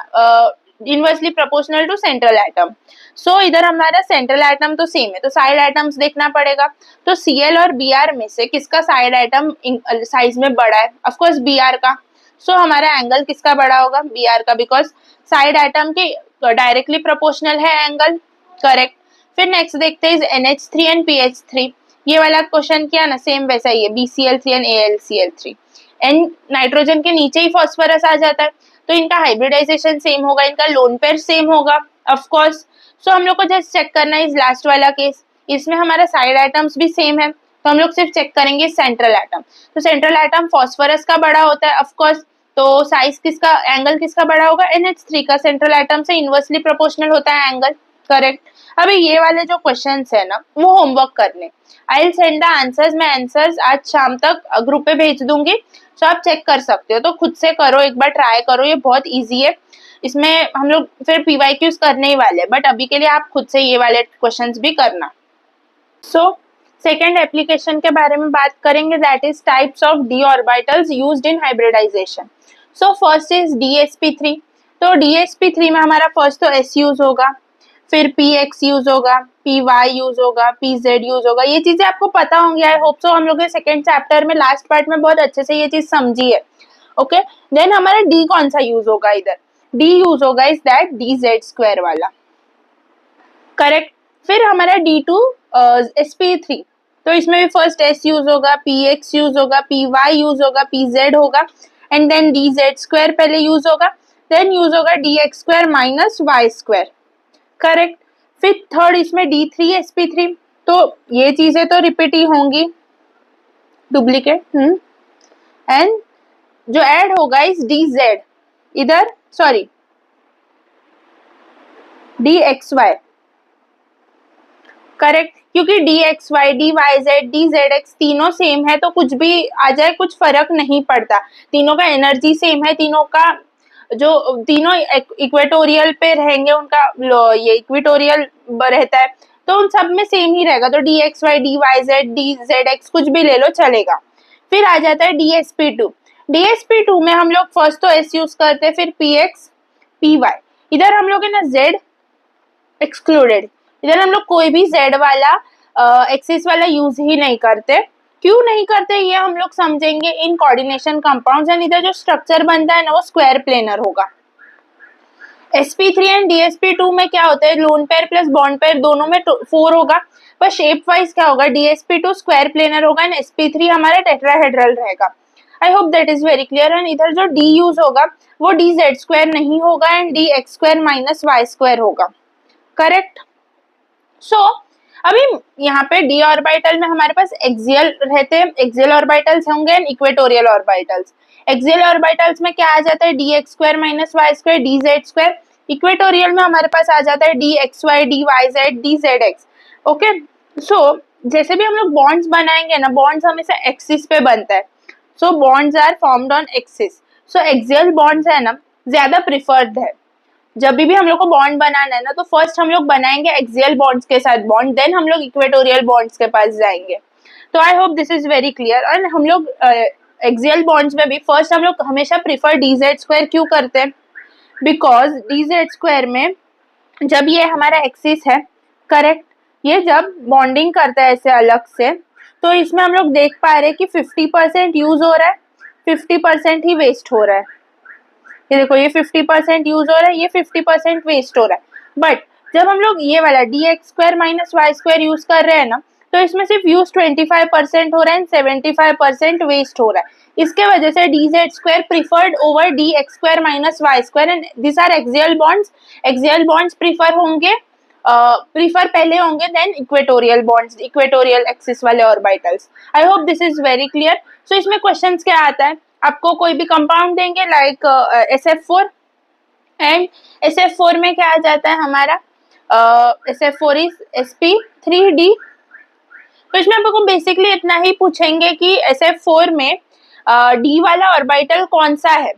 S1: inversely proportional to central atom. So इधर हमारा सेंट्रल एटम तो सेम है, तो साइड एटम्स देखना पड़ेगा। तो Cl और Br में से किसका साइड एटम साइज में बड़ा है, ऑफ कोर्स Br का। सो हमारा एंगल किसका बड़ा होगा, Br का, बिकॉज साइड एटम के डायरेक्टली प्रोपोर्शनल है एंगल। करेक्ट। फिर नेक्स्ट देखते हैं NH3 एंड PH3। ये वाला क्वेश्चन किया ना, सेम वैसा ही है, BCl3 and AlCl3। And nitrogen के नीचे ही फॉस्फोरस आ जाता है, तो इनका हाइब्रिडाइजेशन सेम होगा, इनका लोन पेयर सेम होगा ऑफ कोर्स। सो हम लोग को जस्ट चेक करना है इस लास्ट वाला केस, इसमें हमारा साइड एटम्स भी सेम है, तो हम लोग सिर्फ चेक करेंगे सेंट्रल एटम। तो सेंट्रल एटम फॉस्फोरस का बड़ा होता है ऑफ कोर्स, तो साइज किसका, एंगल किसका बड़ा होगा, NH3 का, सेंट्रल एटम से इनवर्सली प्रोपोर्शनल होता है एंगल। करेक्ट। अभी ये वाले जो क्वेश्चंस है ना वो होमवर्क करने, I will send the answers, मैं आंसर्स आज शाम तक ग्रुप पे भेज दूंगी, तो आप चेक कर सकते हो। तो खुद से करो, एक बार ट्राई करो, ये बहुत इजी है। इसमें हम लोग फिर PYQs करने ही वाले, बट अभी के लिए आप खुद से ये वाले क्वेश्चंस भी करना। सो सेकेंड एप्लीकेशन के बारे में बात करेंगे, that is types of D orbitals used in hybridization. So first is DsP3। तो DsP3 में हमारा फर्स्ट तो S यूज होगा, फिर PX यूज होगा, PY यूज होगा, PZ यूज होगा। ये चीजें आपको पता होंगी, आई होप सो। हम लोग सेकेंड चैप्टर में लास्ट पार्ट में बहुत अच्छे से ये चीज समझी है। ओके, देन हमारा D कौन सा यूज होगा, इधर D यूज होगा इज दैट DZ² वाला, करेक्ट। फिर हमारा D2 SP3, तो इसमें भी फर्स्ट S यूज होगा, PX यूज होगा, PY यूज होगा, PZ होगा, एंड देन DZ² पहले यूज होगा, देन यूज होगा DX² माइनस Y², करेक्ट। फिर थर्ड इसमें D3 SP3, तो ये चीजें तो रिपीट ही होंगी, डुप्लीकेट। एंड जो ऐड होगा इस DZ, इधर सॉरी DXY, करेक्ट, क्योंकि DXY, DYZ, DZX तीनों सेम है, तो कुछ भी आ जाए कुछ फर्क नहीं पड़ता। तीनों का एनर्जी सेम है, तीनों का जो तीनों इक्वेटोरियल पे रहेंगे, उनका ये इक्वेटोरियल रहता है, तो उन सब में सेम ही रहेगा। तो DXY, DYZ, DZX कुछ भी ले लो चलेगा। फिर आ जाता है DsP2। DsP2 में हम लोग फर्स्ट तो S यूज करते हैं, फिर PX, PY। इधर हम लोग है ना Z एक्सक्लूडेड, इधर हम लोग कोई भी Z वाला एक्सिस वाला यूज ही नहीं करते। क्यों नहीं करते ये हम लोग समझेंगे इन कोऑर्डिनेशन कंपाउंड्स। एंड इधर जो स्ट्रक्चर बनता है ना वो स्क्वायर प्लेनर होगा। sp3 एंड DsP2 में क्या होता है, lone pair plus bond pair दोनों में 4 होगा, पर शेप वाइज क्या होगा, DsP2 स्क्वायर प्लेनर होगा एंड sp3 हमारा टेट्राहेड्रल रहेगा। I hope that is very clear. And इधर जो D यूज होगा वो DZ² नहीं होगा एंड DX² माइनस Y² होगा, करेक्ट। सो अभी यहाँ पे D ऑर्बिटल में हमारे पास एक्सियल रहते हैं, एक्सियल ऑर्बिटल्स होंगे and equatorial orbitals. Axial orbitals में क्या आ जाता है, DX² minus Y², DZ²। Equatorial में हमारे पास आ जाता है DXY, DYZ, DZX। ओके, सो जैसे भी हम लोग बॉन्ड्स बनाएंगे ना, बॉन्ड्स हमेशा एक्सिस पे बनता है। So bonds are formed on axis. So axial bonds है ना ज्यादा प्रिफर्ड है। जब भी हम लोग को बॉन्ड बनाना है ना, तो फर्स्ट हम लोग बनाएंगे एक्सियल बॉन्ड्स के साथ बॉन्ड, देन हम लोग इक्वेटोरियल बॉन्ड्स के पास जाएंगे। तो आई hope this is very clear. और हम लोग एक्सियल बॉन्ड्स में भी फर्स्ट हम लोग हमेशा प्रिफर DZ² क्यों करते हैं, बिकॉज DZ² में जब ये हमारा एक्सिस है, करेक्ट, ये जब बॉन्डिंग करता है ऐसे अलग से, तो इसमें हम लोग देख पा रहे हैं कि 50% यूज हो रहा है, 50% ही वेस्ट हो रहा है। ये देखो, ये 50% यूज हो रहा है, ये 50% वेस्ट हो रहा है। बट जब हम लोग ये वाला DX² माइनस Y² यूज कर रहे हैं ना, तो इसमें सिर्फ यूज 25% हो रहा है एंड 75% वेस्ट हो रहा है। इसके वजह से DZ² preferred over DX² minus Y² and this are axial bonds. Axial bonds prefer होंगे, प्रिफर पहले होंगे then equatorial bonds, equatorial axis वाले orbitals. I hope this is very clear. So इसमें क्वेश्चंस क्या आता है, आपको कोई भी कंपाउंड देंगे लाइक SF4 एंड SF4 में क्या आ जाता है हमारा, SF4 इज sp3d। तो इसमें आपको बेसिकली इतना ही पूछेंगे कि SF4 में D वाला ऑर्बिटल कौन सा है,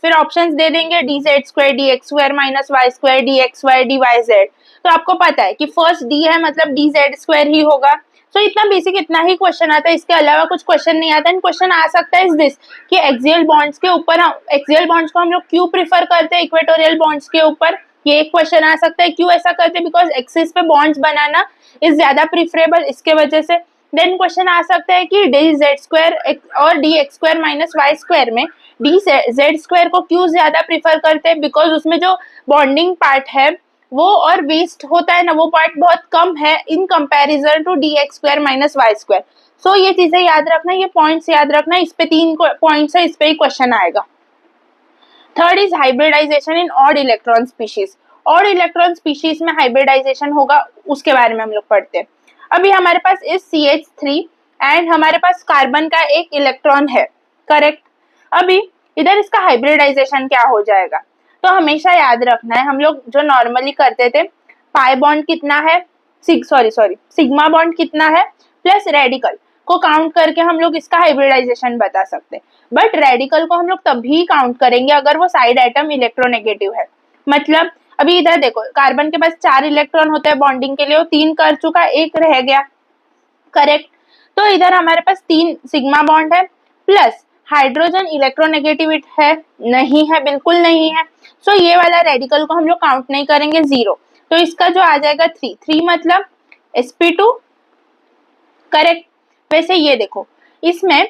S1: फिर ऑप्शंस दे देंगे DZ² DX² minus Y² DXY DYZ। तो आपको पता है कि फर्स्ट D है मतलब DZ² ही होगा। तो इतना बेसिक इतना ही क्वेश्चन आता है, इसके अलावा कुछ क्वेश्चन नहीं आता। क्वेश्चन आ सकता है इस दिस कि एक्सियल बॉन्ड्स के ऊपर, एक्सियल बॉन्ड्स को हम लोग क्यों प्रिफर करते हैं इक्वेटोरियल बॉन्ड्स के ऊपर, ये एक क्वेश्चन आ सकता है। क्यों ऐसा करते हैं, बिकॉज एक्सिस पे बॉन्ड्स बनाना इज ज्यादा प्रिफरेबल, इसके वजह से। देन क्वेश्चन आ सकता है कि DZ² और DX² माइनस Y² में DZ² को क्यों ज्यादा प्रिफर करते हैं, बिकॉज उसमें जो बॉन्डिंग पार्ट है वो और वेस्ट होता है ना, वो पार्ट बहुत कम है in comparison to DX² minus Y²। So ये चीजें याद रखना, ये पॉइंट्स याद रखना, इस पे 3 पॉइंट्स है, इस पे ही क्वेश्चन आएगा। Third is hybridization in odd electron species. Odd electron species में हाइब्रिडाइजेशन होगा, उसके बारे में हम लोग पढ़ते हैं। अभी हमारे पास इस CH3 एंड हमारे पास कार्बन का एक इलेक्ट्रॉन है, करेक्ट। अभी इधर इसका हाइब्रिडाइजेशन क्या हो जाएगा, तो हमेशा याद रखना है, हम लोग जो नॉर्मली करते थे, पाई बॉन्ड कितना है, सिग्मा बॉन्ड कितना है प्लस रेडिकल को काउंट करके हम लोग इसका हाइब्रिडाइजेशन बता सकते हैं। बट रेडिकल को हम लोग तभी काउंट करेंगे अगर वो साइड एटम इलेक्ट्रोनेगेटिव है। मतलब अभी इधर देखो, कार्बन के पास 4 इलेक्ट्रॉन होते हैं बॉन्डिंग के लिए, वो 3 कर चुका, 1 रह गया, करेक्ट। तो इधर हमारे पास 3 सिग्मा बॉन्ड है, प्लस हाइड्रोजन इलेक्ट्रोनेगेटिविटी है, नहीं है, बिल्कुल नहीं है। सो ये वाला रेडिकल को हम लोग काउंट नहीं करेंगे, 0। तो इसका जो आ जाएगा 3 मतलब sp2, करेक्ट। वैसे ये देखो, इसमें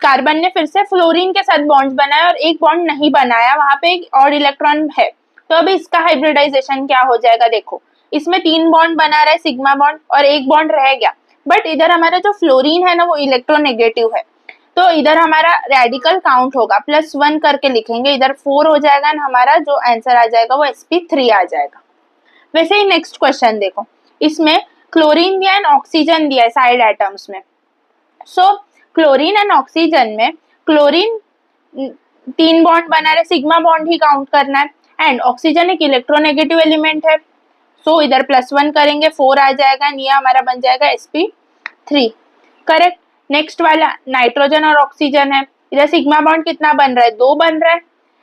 S1: कार्बन ने फिर से फ्लोरीन के साथ बॉन्ड्स बनाया और एक बॉन्ड नहीं बनाया, वहां पे एक और इलेक्ट्रॉन है। तो अब इसका हाइब्रिडाइजेशन क्या हो जाएगा, देखो इसमें 3 बॉन्ड बना रहा है सिग्मा बॉन्ड और एक बॉन्ड रह गया, बट इधर हमारा जो फ्लोरीन है ना वो इलेक्ट्रोनेगेटिव है, तो इधर हमारा रेडिकल काउंट होगा, +1 करके लिखेंगे, इधर 4 हो जाएगा और हमारा जो आंसर आ जाएगा वो sp3 आ जाएगा। वैसे ही नेक्स्ट क्वेश्चन देखो, इसमें क्लोरीन दिया है, ऑक्सीजन दिया है साइड एटम्स में। सो क्लोरीन एंड ऑक्सीजन में क्लोरीन 3 बॉन्ड बना रहे, सिग्मा बॉन्ड ही काउंट करना है, एंड ऑक्सीजन एक इलेक्ट्रोनेगेटिव एलिमेंट है, सो इधर +1 करेंगे, 4 आ जाएगा, ये हमारा बन जाएगा sp3, करेक्ट। नेक्स्ट वाला नाइट्रोजन और ऑक्सीजन है, इधर सिग्मा बॉन्ड कितना बन रहा है, 2 बन रहा है,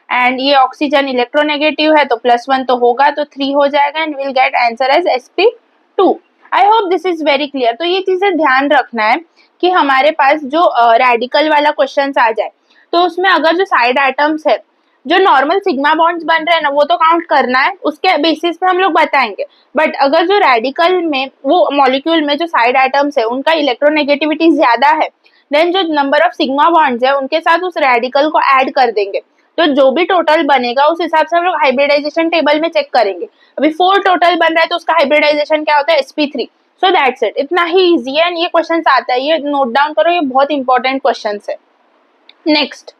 S1: एंड ये ऑक्सीजन इलेक्ट्रोनेगेटिव है तो +1 तो होगा, तो 3 हो जाएगा, and will get answer as sp2। I hope this is very clear. तो ये चीजें ध्यान रखना है कि हमारे पास जो रेडिकल वाला क्वेश्चन आ जाए तो उसमें अगर जो साइड एटम्स है, जो नॉर्मल सिग्मा बॉन्ड्स बन रहे हैं ना, वो तो काउंट करना है, उसके बेसिस पे हम लोग बताएंगे। बट अगर जो रेडिकल में वो मॉलिक्यूल में जो साइड एटम्स है उनका इलेक्ट्रोनेगेटिविटी ज्यादा है, देन जो नंबर ऑफ सिग्मा बॉन्ड्स है उनके साथ उस रेडिकल को ऐड कर देंगे, तो जो भी टोटल बनेगा उस हिसाब से हम लोग हाइब्रिडाइजेशन टेबल में चेक करेंगे। अभी 4 टोटल बन रहा है तो उसका हाइब्रिडाइजेशन क्या होता है, sp3। सो दैट्स इट, इतना ही इजी है, ये क्वेश्चन आता है, ये नोट डाउन करो, ये बहुत इंपॉर्टेंट क्वेश्चन है। Next,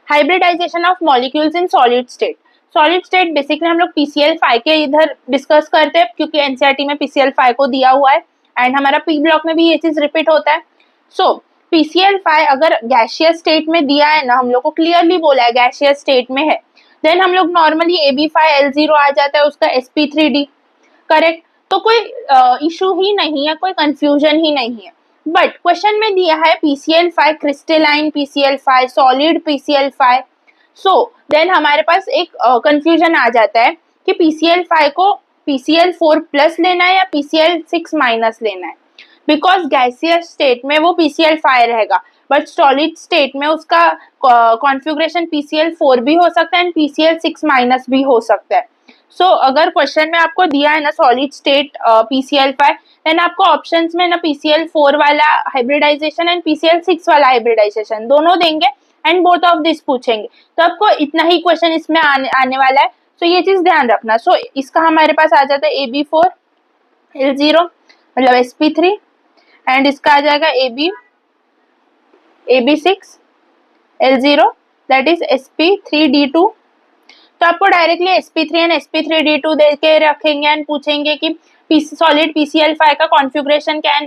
S1: hybridization of molecules in solid state. Solid state basically हम लोग PCl5 के इधर डिस्कस करते हैं, क्योंकि एनसीईआरटी में PCl5 को दिया हुआ है, एंड हमारा पी ब्लॉक में भी ये चीज रिपीट होता है। सो PCl5 अगर गैसियस स्टेट में दिया है ना, हम लोग को क्लियरली बोला है गैसियस स्टेट में है, देन हम लोग नॉर्मली AB5L0 आ जाता है उसका sp3d, करेक्ट। तो कोई इशू ही नहीं है, कोई कंफ्यूजन ही नहीं है। बट क्वेश्चन में दिया है PCl5 crystalline PCl5 solid PCl5, so then हमारे पास एक कंफ्यूजन आ जाता है कि PCl5 को PCl4+ लेना है या PCl6- लेना है, बिकॉज गैसियस स्टेट में वो PCl5 रहेगा, बट सॉलिड स्टेट में उसका कॉन्फ़िगरेशन PCl4 भी हो सकता है एंड PCl6- भी हो सकता है। सो अगर क्वेश्चन में आपको दिया है ना सॉलिड स्टेट PCl5, देन आपको ऑप्शंस में ना PCl4 वाला हाइब्रिडाइजेशन एंड PCl6 वाला हाइब्रिडाइजेशन दोनों देंगे, एंड बोथ ऑफ दिस पूछेंगे, तो आपको इतना ही क्वेश्चन इसमें आने वाला है। सो ये चीज ध्यान रखना। सो इसका हमारे पास आ जाता है AB4L0 मतलब sp3, एंड इसका आ जाएगा AB6L0 दैट इज sp3d2। तो आपको डायरेक्टली sp3 एंड sp3d2 दे के रखेंगे एंड पूछेंगे कि सॉलिड PCl5 का कॉन्फ़िगरेशन क्या है,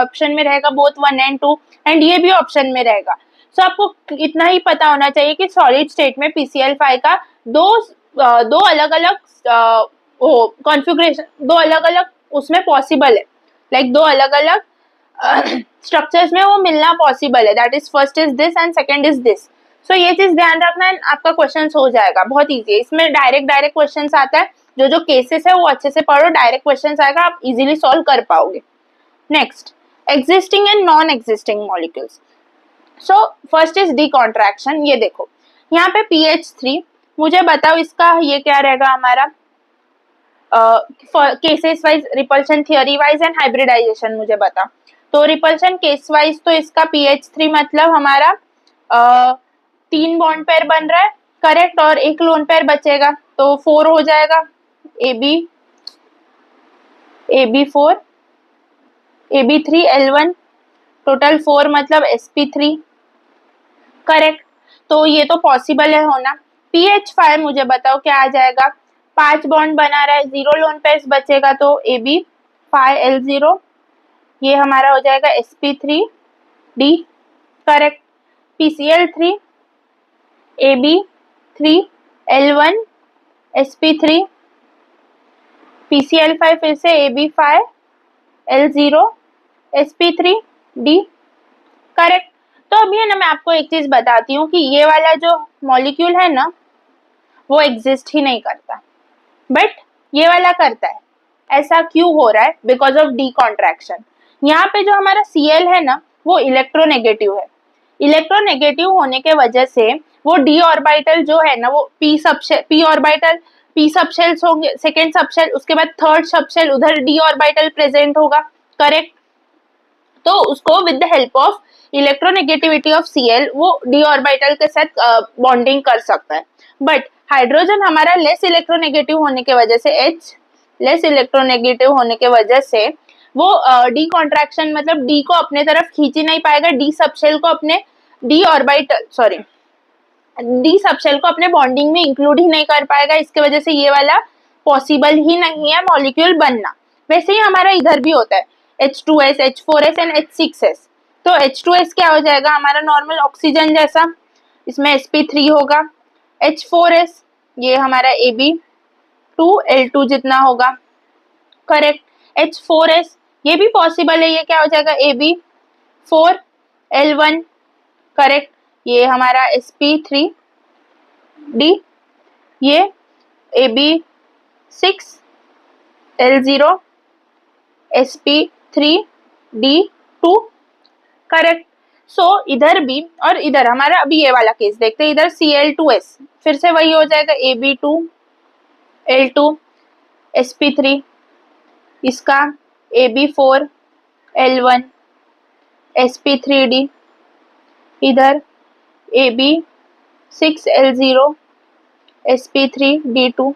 S1: ऑप्शन में रहेगा बोथ 1 एंड 2, एंड ये भी ऑप्शन में रहेगा। सो आपको इतना ही पता होना चाहिए कि सॉलिड स्टेट में PCl5 का दो अलग अलग कॉन्फ़िगरेशन, दो अलग अलग उसमें पॉसिबल है, लाइक दो अलग अलग स्ट्रक्चर्स में वो मिलना पॉसिबल है, that is first is this and second is this. So ये चीज ध्यान रखना है, आपका क्वेश्चन हो जाएगा, बहुत इजी है। इसमें डायरेक्ट क्वेश्चन आता है, जो केसेस है वो अच्छे से पढ़ो, डायरेक्ट क्वेश्चन आएगा, आप इजीली सॉल्व कर पाओगे। Next, existing and non existing molecules. So first is d contraction. ये देखो यहाँ पे pH3, मुझे बताओ इसका ये क्या रहेगा हमारा cases wise, repulsion theory wise and hybridization मुझे बता। तो रिपल्शन केस वाइज तो इसका pH3 मतलब हमारा 3 बॉन्ड पेयर बन रहा है, करेक्ट, और एक लोन पेयर बचेगा तो 4 हो जाएगा, AB4 AB3L1 टोटल 4 मतलब sp3, करेक्ट। तो ये तो पॉसिबल है होना। pH5 मुझे बताओ क्या आ जाएगा, 5 बॉन्ड बना रहा है, 0 लोन पेयर्स बचेगा तो AB5L0, ये हमारा हो जाएगा sp3d, correct. PCl3 AB3L1 sp3, PCl5 फिर से AB5L0 sp3d, करेक्ट। तो अभी है ना, मैं आपको एक चीज बताती हूँ कि ये वाला जो मॉलिक्यूल है ना वो एग्जिस्ट ही नहीं करता, बट ये वाला करता है। ऐसा क्यों हो रहा है? Because of d contraction. यहाँ पे जो हमारा Cl है ना वो इलेक्ट्रोनेगेटिव है। इलेक्ट्रोनेगेटिव होने के वजह से वो d ऑर्बिटल जो है ना वो p ऑर्बिटल p सबशेल्स होंगे, सेकेंड सबशेल, उसके बाद थर्ड सबशेल उधर d ऑर्बिटल प्रेजेंट होगा, करेक्ट। तो उसको with the help of electronegativity of Cl वो d ऑर्बिटल के साथ बॉन्डिंग कर सकता है। बट हाइड्रोजन हमारा लेस इलेक्ट्रोनेगेटिव होने के वजह से H लेस इलेक्ट्रोनेगेटिव होने के वजह से वो डी कॉन्ट्रैक्शन मतलब डी को अपने तरफ खींच ही नहीं पाएगा, डी सबशेल को अपने डी सबशेल को अपने बॉन्डिंग में इंक्लूड ही नहीं कर पाएगा। इसके वजह से ये वाला पॉसिबल ही नहीं है मॉलिक्यूल बनना। वैसे ही हमारा इधर भी होता है H2S, H4S एंड H6S। तो H2S क्या हो जाएगा हमारा नॉर्मल ऑक्सीजन जैसा, इसमें sp3 होगा। H4S ये हमारा Ab2L2 जितना होगा, करेक्ट। H4S ये भी पॉसिबल है, ये क्या हो जाएगा Ab4L1, करेक्ट। ये हमारा sp3d, ये Ab6L0 sp3d2, करेक्ट। सो इधर भी और इधर हमारा अभी ये वाला केस देखते हैं, इधर Cl2S फिर से वही हो जाएगा Ab2L2 sp3, इसका Ab4L1 sp3d, इधर Ab6L0 sp3d2।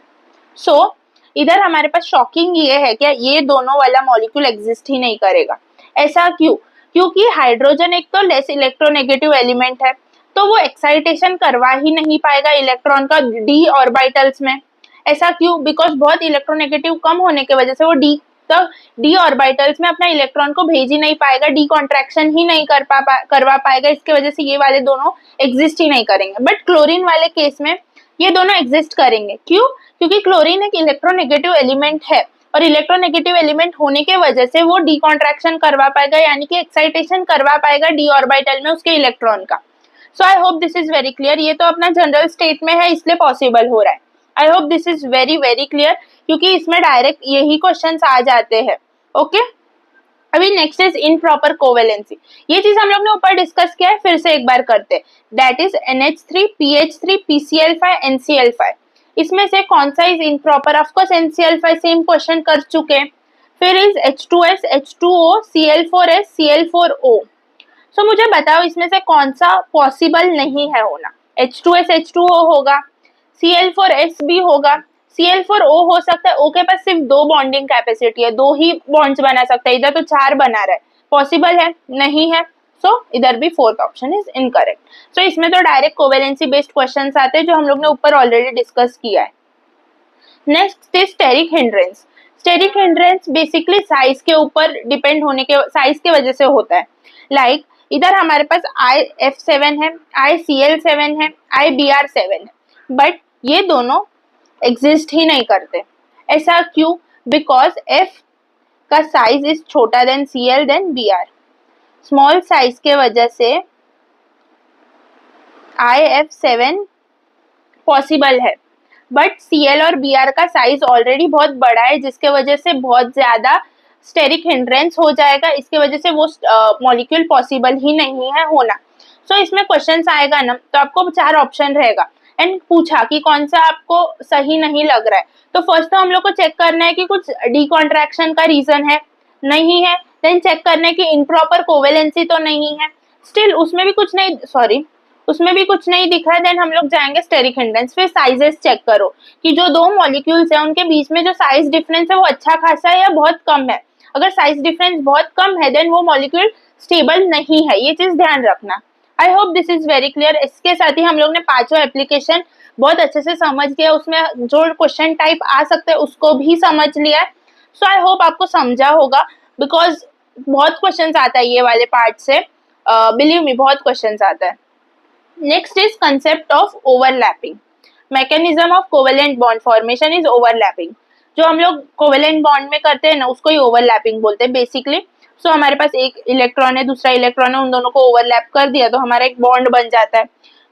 S1: सो इधर हमारे पास शॉकिंग ये है क्या, ये दोनों वाला मॉलिक्यूल एग्जिस्ट ही नहीं करेगा। ऐसा क्यों? क्योंकि हाइड्रोजन एक तो लेस इलेक्ट्रोनेगेटिव एलिमेंट है, तो वो एक्साइटेशन करवा ही नहीं पाएगा इलेक्ट्रॉन का डी ऑर्बिटल्स में। ऐसा क्यों? बिकॉज बहुत इलेक्ट्रोनेगेटिव कम होने की वजह से वो डी ऑर्बिटल्स में अपना इलेक्ट्रॉन को भेज ही नहीं पाएगा, डी कॉन्ट्रैक्शन ही नहीं करवा पाएगा। इसके वजह से ये वाले दोनों एग्जिस्ट ही नहीं करेंगे। बट क्लोरीन वाले केस में ये दोनों एग्जिस्ट करेंगे। क्यों? क्योंकि क्लोरीन एक इलेक्ट्रोनेगेटिव एलिमेंट है और इलेक्ट्रोनेगेटिव एलिमेंट होने के वजह से वो डी कॉन्ट्रैक्शन करवा पाएगा, यानी कि एक्साइटेशन करवा पाएगा डी ऑर्बिटल में उसके इलेक्ट्रॉन का। So I hope this is very clear. ये तो अपना जनरल स्टेट में है इसलिए पॉसिबल हो रहा है। आई hope this is very very clear, क्योंकि इसमें डायरेक्ट यही क्वेश्चंस आ जाते हैं। ओके, अभी नेक्स्ट इज इनप्रॉपर कोवेलेंसी। ये चीज हम लोग ने ऊपर डिस्कस किया है, फिर से एक बार करते हैं। That is NH3 PH3 PCl5 NCl5। इसमें से कौन सा is improper? Of course NCl5 same question कर चुके हैं। फिर is H2S H2O Cl4S Cl4O। सो मुझे बताओ इसमें से कौन सा पॉसिबल नहीं है होना? H2S H2O होगा, Cl4S भी होगा, Cl4O हो सकता है। O के पास सिर्फ 2 बॉन्डिंग कैपेसिटी है, 2 ही बॉन्ड्स बना सकता है, इधर तो 4 बना रहा है। पॉसिबल है? नहीं है। सो इधर भी फोर्थ ऑप्शन इज इनकरेक्ट। सो इसमें तो डायरेक्ट कोवेलेंसी बेस्ड क्वेश्चंस आते हैं जो हम लोग ने ऊपर ऑलरेडी डिस्कस किया है। Next is steric hindrance. Steric hindrance basically size के ऊपर डिपेंड होने के साइज के वजह से होता है। लाइक इधर हमारे पास IF7 है, ICl7 है, IBr7 है, बट ये दोनों एग्जिस्ट ही नहीं करते। ऐसा क्यों? बिकॉज F का साइज इज छोटा then Cl then Br। Small size के वजह से IF7 पॉसिबल है, बट Cl और Br का साइज ऑलरेडी बहुत बड़ा है, जिसके वजह से बहुत ज्यादा स्टेरिक हिंड्रेंस हो जाएगा। इसके वजह से वो मॉलिक्यूल पॉसिबल ही नहीं है होना। सो इसमें क्वेश्चन आएगा ना, तो आपको 4 ऑप्शन रहेगा एंड पूछा कि कौन सा आपको सही नहीं लग रहा है। तो फर्स्ट तो हम लोग को चेक करना है कि कुछ डी कॉन्ट्रैक्शन का रीजन है, नहीं है। देन चेक करना है कि इनप्रॉपर कोवेलेंसी तो नहीं है, स्टिल उसमें भी कुछ नहीं दिख रहा है। देन हम लोग जाएंगे स्टेरिक हिंड्रेंस। फिर साइजेस चेक करो कि जो 2 मॉलिक्यूल्स है उनके बीच में जो साइज डिफरेंस है वो अच्छा खासा है या बहुत कम है। अगर साइज डिफरेंस बहुत कम है देन वो मॉलिक्यूल स्टेबल नहीं है, ये चीज ध्यान रखना। आई hope this is very clear. इसके साथ ही हम लोग ने 5वां एप्लीकेशन बहुत अच्छे से समझ लिया, उसमें जो क्वेश्चन टाइप आ सकते हैं उसको भी समझ लिया है। सो आई होप आपको समझा होगा, बिकॉज बहुत क्वेश्चन आता है ये वाले पार्ट से, बिलीव मी बहुत क्वेश्चन आता है। Next is concept of overlapping. Mechanism of covalent bond formation is overlapping. जो हम लोग कोवेलेंट बॉन्ड में करते हैं ना उसको ही ओवरलैपिंग बोलते हैं बेसिकली। सो हमारे पास एक इलेक्ट्रॉन है, दूसरा इलेक्ट्रॉन है, उन दोनों को ओवरलैप कर दिया तो हमारा एक बॉन्ड बन जाता है।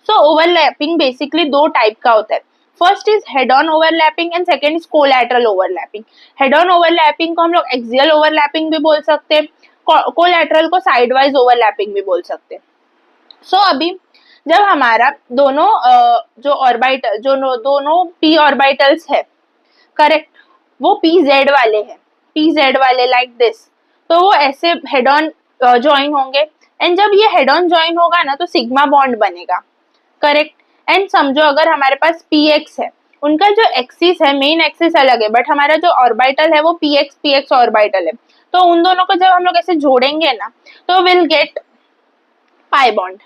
S1: सो ओवरलैपिंग बेसिकली 2 टाइप का होता है। First is head on overlapping and second is collateral overlapping. Head on overlapping को हम लोग एक्सियल ओवरलैपिंग भी बोल सकते हैं, कोलैटरल को साइडवाइज ओवरलैपिंग भी बोल सकते हैं। सो अभी जब हमारा दोनों जो ऑर्बिटल जो दोनों पी ऑर्बिटल्स है, करेक्ट, वो पी जेड वाले हैं, पी जेड वाले लाइक दिस, तो वो ऐसे हेड ऑन ज्वाइन होंगे। एंड जब ये हेड ऑन ज्वाइन होगा ना तो सिग्मा बॉन्ड बनेगा, करेक्ट। एंड समझो अगर हमारे पास पी एक्स है, उनका जो एक्सिस है, मेन एक्सिस अलग है, बट हमारा जो ऑर्बिटल है वो पी एक्स ऑर्बिटल है, तो उन दोनों को जब हम लोग ऐसे जोड़ेंगे ना तो विल गेट पाई बॉन्ड।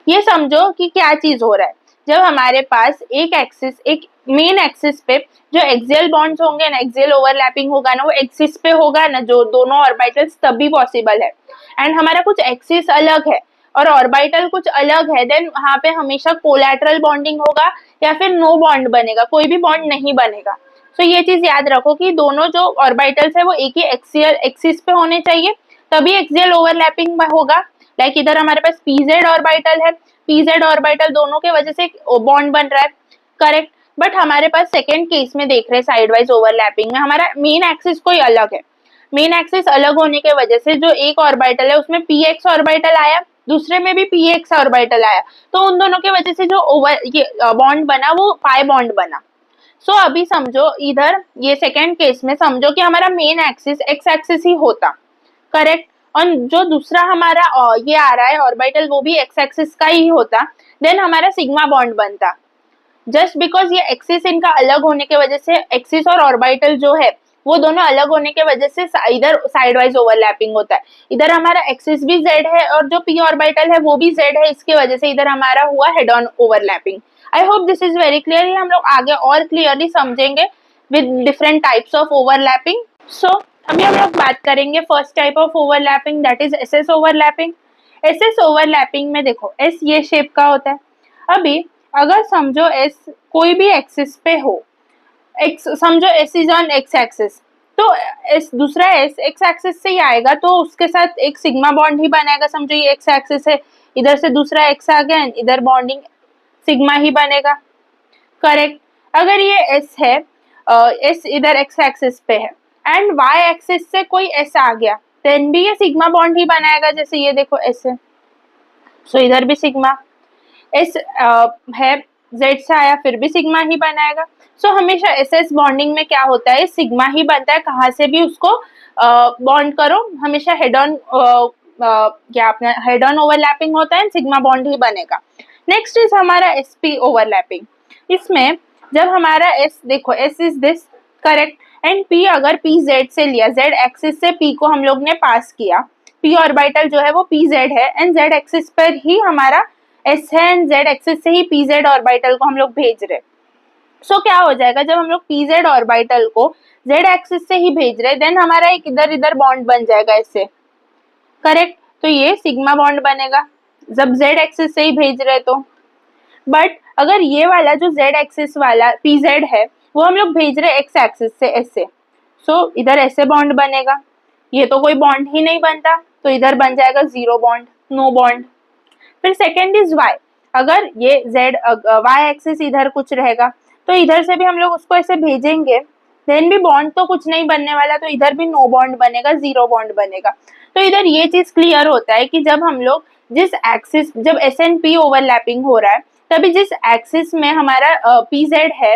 S1: ये समझो कि क्या चीज हो रहा है, जब हमारे पास एक एक्सिस, एक मेन एक्सिस पे जो एक्सियल बॉन्ड्स होंगे ना, एक्सियल ओवरलैपिंग होगा ना, वो एक्सिस पे होगा ना जो दोनों ऑर्बिटल्स, तभी पॉसिबल है। एंड हमारा कुछ एक्सिस अलग है और ऑर्बिटल कुछ अलग है, देन वहां पे हमेशा कोलैटरल बॉन्डिंग होगा या फिर नो बॉन्ड बनेगा, कोई भी बॉन्ड नहीं बनेगा। तो ये चीज याद रखो कि दोनों जो ऑर्बिटल्स है वो एक ही एक्सियल एक्सिस पे होने चाहिए, तभी एक्सियल ओवरलैपिंग होगा। लाइक इधर हमारे पास पीजेड ऑर्बिटल है, पीजेड ऑर्बिटल दोनों के वजह से बॉन्ड बन रहा है, करेक्ट। बट हमारे पास सेकेंड केस में देख रहे हैं साइडवाइज ओवरलैपिंग में हमारा मेन एक्सिस कोई अलग है। मेन एक्सिस अलग होने के वजह से जो एक ऑर्बिटल है उसमें पी एक्स ऑर्बिटल आया, दूसरे में भी पी एक्स ऑर्बिटल आया, तो उन दोनों के वजह से जो ओवर ये बॉन्ड बना वो पाई बॉन्ड बना। सो अभी समझो इधर ये सेकेंड केस में समझो कि हमारा मेन एक्सिस एक्स एक्सिस ही होता, करेक्ट, और जो दूसरा हमारा ये आ रहा है ऑर्बिटल वो भी एक्स एक्सिस का ही होता, देन हमारा सिग्मा बॉन्ड बनता। जस्ट बिकॉज ये एक्सिस इनका अलग होने के वजह से, एक्सिस और ऑर्बिटल जो है वो दोनों अलग होने के वजह से इधर साइडवाइज ओवरलैपिंग होता है। इधर हमारा एक्सिस भी जेड है और जो पी ऑर्बिटल है वो भी जेड है, इसकी वजह से इधर हमारा हुआ head on overlapping. I hope this is very clear. हम लोग आगे और क्लियरली समझेंगे with different types of overlapping. So अभी हम लोग बात करेंगे first type of overlapping, that is s s overlapping. S s overlapping में देखो एस ये शेप का होता है। अभी अगर समझो एस कोई भी एक्सिस पे हो, एक्स समझो S is on x axis, तो एस दूसरा एस एक्स एक्सिस से ही आएगा तो उसके साथ एक सिग्मा बॉन्ड ही बनाएगा। समझो ये एक्स एक्सिस है, इधर से दूसरा एक्स आ गया, इधर बॉन्डिंग सिग्मा ही बनेगा, करेक्ट। अगर ये एस है, एस इधर एक्स एक्सिस पे है एंड वाई एक्सिस से कोई एस आ गया, देन भी ये सिग्मा बॉन्ड ही बनाएगा। जैसे ये देखो एस है, सो इधर भी सिग्मा, एस है जेड से आया फिर भी सिग्मा ही बनाएगा। सो हमेशा एस एस बॉन्डिंग में क्या होता है, सिग्मा ही बनता है, कहाँ से भी उसको बॉन्ड करो हमेशा हेड ऑन क्या अपना हेड ऑन ओवरलैपिंग होता है, सिग्मा बॉन्ड ही बनेगा। नेक्स्ट इज हमारा एसपी ओवरलैपिंग। इसमें जब हमारा एस देखो S is this, correct, and P अगर पी जेड से लिया, जेड एक्सिस से पी को हम लोग ने पास किया, पी ऑर्बिटल जो है वो पी जेड है एंड जेड एक्सिस पर ही हमारा एस है एंड जेड एक्सिस से ही पी जेड ऑर्बिटल को हम लोग भेज रहे। सो क्या हो जाएगा जब हम लोग पी जेड ऑर्बिटल को जेड एक्सिस से ही भेज रहे, देन हमारा एक इधर इधर बॉन्ड बन जाएगा ऐसे, करेक्ट। तो ये सिग्मा बॉन्ड बनेगा जब जेड एक्सिस से ही भेज रहे तो। बट अगर ये वाला जो जेड एक्सिस वाला पी जेड है वो हम लोग भेज रहे एक्स एक्सिस से ऐसे, सो इधर ऐसे बॉन्ड बनेगा, ये तो कोई बॉन्ड ही नहीं बनता, तो इधर बन जाएगा जीरो बॉन्ड, नो बॉन्ड। फिर सेकेंड इज वाई, अगर ये जेड वाई एक्सिस इधर कुछ रहेगा तो इधर से भी हम लोग उसको ऐसे भेजेंगे, देन भी बॉन्ड तो कुछ नहीं बनने वाला, तो इधर भी नो बॉन्ड बनेगा, जीरो बॉन्ड बनेगा। तो इधर ये चीज क्लियर होता है कि जब हम लोग जिस एक्सिस, जब एस एंड पी ओवरलैपिंग हो रहा है तभी जिस एक्सिस में हमारा पी जेड है,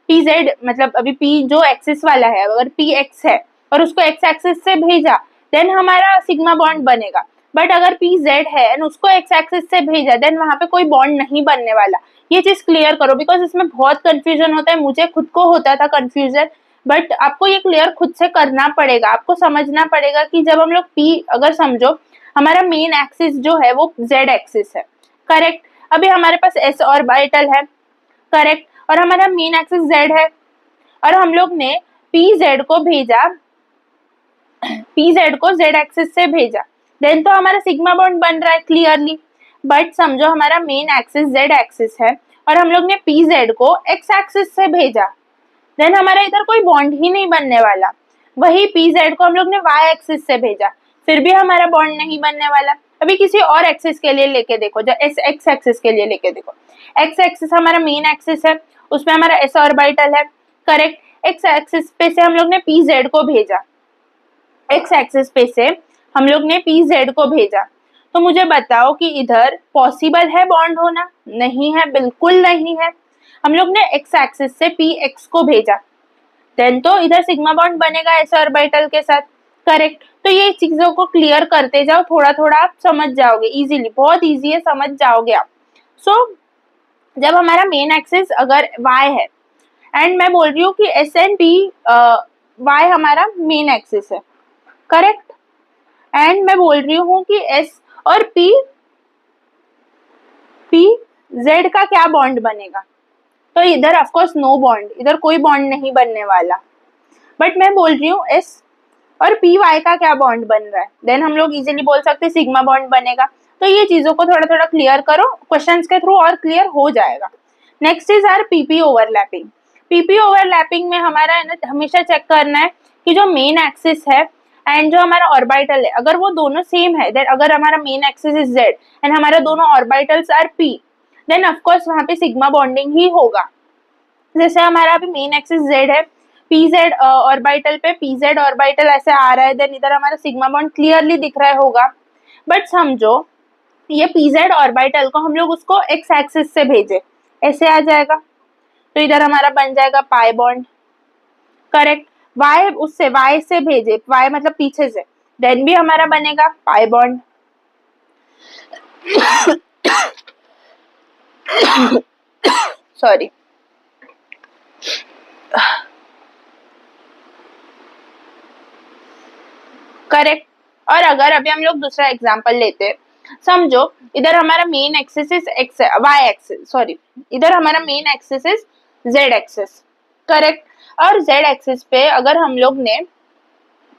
S1: पी जेड मतलब अभी पी जो एक्सिस वाला है अगर पी एक्स है और उसको एक्स एक्सिस से भेजा, देन हमारा सिग्मा बॉन्ड बनेगा। बट अगर पी जेड है एंड उसको एक्स एक्सिस से भेजा, देन वहां पे कोई बॉन्ड नहीं बनने वाला। ये चीज क्लियर करो बिकॉज इसमें बहुत कंफ्यूजन होता है, मुझे खुद को होता था कंफ्यूजन, बट आपको ये क्लियर खुद से करना पड़ेगा, आपको समझना पड़ेगा कि जब हम लोग पी, अगर समझो हमारा मेन एक्सिस जो है वो जेड एक्सिस है, करेक्ट, अभी हमारे पास एस ऑर्बिटल है, करेक्ट, और हमारा मेन एक्सिस जेड है और हम लोग ने पी जेड को भेजा, पी जेड को जेड एक्सिस से भेजा, देन तो हमारा सिग्मा बॉन्ड बन रहा है क्लियरली। बट समझो हमारा मेन एक्सिस जेड एक्सिस है और हम लोग ने पी जेड को एक्स एक्सिस से भेजा, देन हमारा इधर कोई बॉन्ड ही नहीं बनने वाला। वही पी जेड को हम लोग ने वाई एक्सिस से भेजा, फिर भी हमारा बॉन्ड नहीं बनने वाला। अभी किसी और एक्सिस के लिए लेके देखो, जो एस एक्स एक्सिस के लिए लेके देखो, एक्स एक्सिस हमारा मेन एक्सिस है, उसमें हमारा एस ऑर्बिटल है, करेक्ट, एक्स एक्सिस पे से हम लोग ने पी जेड को भेजा, एक्स एक्सिस पे से हम लोग ने पी जेड को भेजा, तो मुझे बताओ कि इधर पॉसिबल है बॉन्ड होना? नहीं है, बिल्कुल नहीं है। हम लोग ने एक्स एक्सिस से पी एक्स को भेजा, देन तो इधर सिग्मा बॉन्ड बनेगा एस ऑर्बिटल के साथ, करेक्ट। तो ये चीजों को क्लियर करते जाओ, थोड़ा थोड़ा आप समझ जाओगे इजीली, बहुत इजी है, समझ जाओगे आप। सो जब हमारा मेन एक्सिस अगर y है एंड मैं बोल रही हूँ कि एस एंड पी y हमारा मेन एक्सिस है, करेक्ट, एंड मैं बोल रही हूँ कि s और p z का क्या बॉन्ड बनेगा, तो इधर ऑफकोर्स नो बॉन्ड, इधर कोई बॉन्ड नहीं बनने वाला। बट मैं बोल रही हूँ s और पी वाई का क्या बॉन्ड बन रहा है, देन हम लोग इजीली बोल सकते हैं सिग्मा बॉन्ड बनेगा। तो ये चीजों को थोड़ा थोड़ा क्लियर करो, क्वेश्चंस के थ्रू और क्लियर हो जाएगा। Next is our P P overlapping. P P overlapping में हमारा है ना हमेशा चेक करना है कि जो मेन एक्सिस है एंड जो हमारा ऑर्बिटल है, अगर वो दोनों सेम है, देन अगर हमारा main axis is Z and हमारा दोनों orbitals are P, then of course वहां पे सिग्मा बॉन्डिंग ही होगा। जैसे हमारा अभी मेन एक्सिस जेड है, पीजेड ऑर्बिटल पे पीजेड ऑर्बिटल ऐसे आ रहा है, देन इधर हमारा सिग्मा बॉन्ड क्लियरली दिख रहा होगा। बट समझो ये पीजेड ऑर्बिटल को हम लोग उसको एक्स एक्सिस से भेजे, ऐसे आ जाएगा, तो इधर हमारा बन जाएगा पाई बॉन्ड, करेक्ट। वाई उससे वाई से भेजे, वाई मतलब पीछे से, देन भी हमारा बनेगा पाई बॉन्ड। Sorry, correct. और अगर अभी हम लोग दूसरा एग्जांपल लेते हैं, समझो इधर हमारा main axis is X Y axis, sorry इधर हमारा main axis is Z axis, correct. और जेड एक्सिस पे अगर हम लोग ने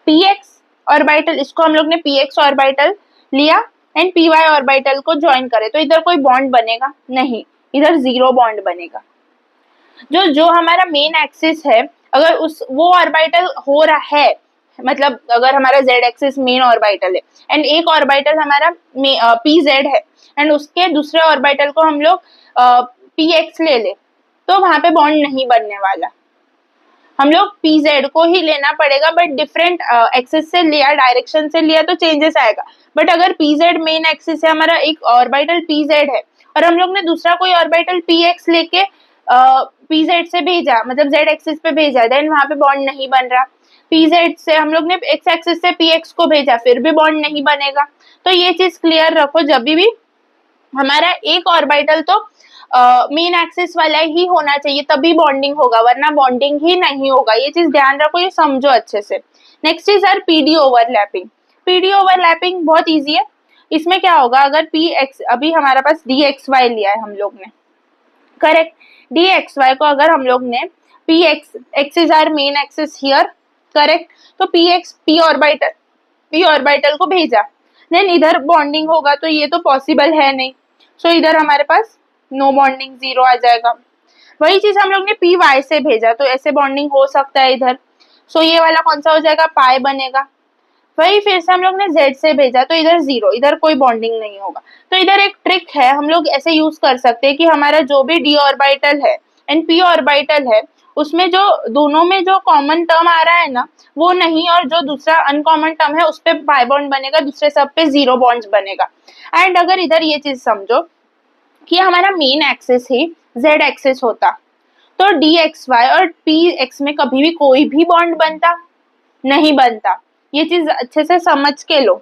S1: पी एक्स ऑर्बिटल, इसको हम लोग ने पी एक्स ऑर्बिटल लिया एंड पी वाई ऑर्बिटल को ज्वाइन करे, तो इधर कोई बॉन्ड बनेगा नहीं, इधर जीरो बॉन्ड बनेगा। जो जो हमारा मेन एक्सिस है, अगर उस वो ऑर्बिटल हो रहा है, मतलब अगर हमारा जेड एक्सिस मेन ऑर्बिटल है एंड एक ऑर्बिटल हमारा पी जेड है एंड उसके दूसरे ऑर्बिटल को हम लोग पी एक्स ले ले, तो वहां पे बॉन्ड नहीं बनने वाला, हम लोग पी जेड को ही लेना पड़ेगा। बट डिफरेंट एक्सिस से लिया, डायरेक्शन से लिया तो चेंजेस आएगा। बट अगर पी जेड मेन एक्सिस है, हमारा एक ऑर्बिटल पी जेड है और हम लोग ने दूसरा कोई ऑर्बिटल पी एक्स लेके पी जेड से भेजा, मतलब जेड एक्सिस पे भेजा, देन वहां पे बॉन्ड नहीं बन रहा। पी जेड से हम लोग ने एक्स एक्सिस से पी एक्स को भेजा, फिर भी बॉन्ड नहीं बनेगा। तो ये चीज क्लियर रखो, जब भी हमारा एक ऑर्बिटल तो मेन एक्सिस वाला ही होना चाहिए, तभी बॉन्डिंग होगा, वरना बॉन्डिंग ही नहीं होगा। ये चीज ध्यान रखो, ये समझो अच्छे से। Next is our P D overlapping. P D overlapping बहुत इजी है। इसमें क्या होगा, अगर पी एक्स, अभी हमारे पास डी एक्स वाई लिया है हम लोग ने, करेक्ट, डी एक्स वाई को अगर हम लोग ने P X, X is our main axis here, correct, तो पी एक्स पी ऑर्बिटल को भेजा, देन इधर बॉन्डिंग होगा, तो ये तो पॉसिबल है नहीं, सो इधर हमारे पास नो बॉन्डिंग, जीरो आ जाएगा। वही चीज हम लोग ने पी वाई से भेजा, तो ऐसे बॉन्डिंग हो सकता है इधर, सो ये वाला कौन सा हो जाएगा, पाई बनेगा। वही फिर से हम लोग ने जेड से भेजा, तो इधर जीरो, इधर कोई बॉन्डिंग नहीं होगा। तो इधर एक ट्रिक है, हम लोग ऐसे यूज कर सकते हैं कि हमारा जो भी डी ऑर्बिटल है एंड पी ऑर्बिटल है, उसमें जो दोनों में जो कॉमन टर्म आ रहा है ना, वो नहीं, और जो दूसरा अनकॉमन टर्म है उस पे पाई बॉन्ड बनेगा, दूसरे सब पे जीरो बॉन्ड बनेगा। एंड अगर इधर ये चीज समझो कि हमारा मेन एक्सिस ही जेड एक्सिस होता, तो डी एक्स वाई और पी एक्स में कभी भी कोई भी बॉन्ड बनता नहीं बनता। ये चीज अच्छे से समझ के लो,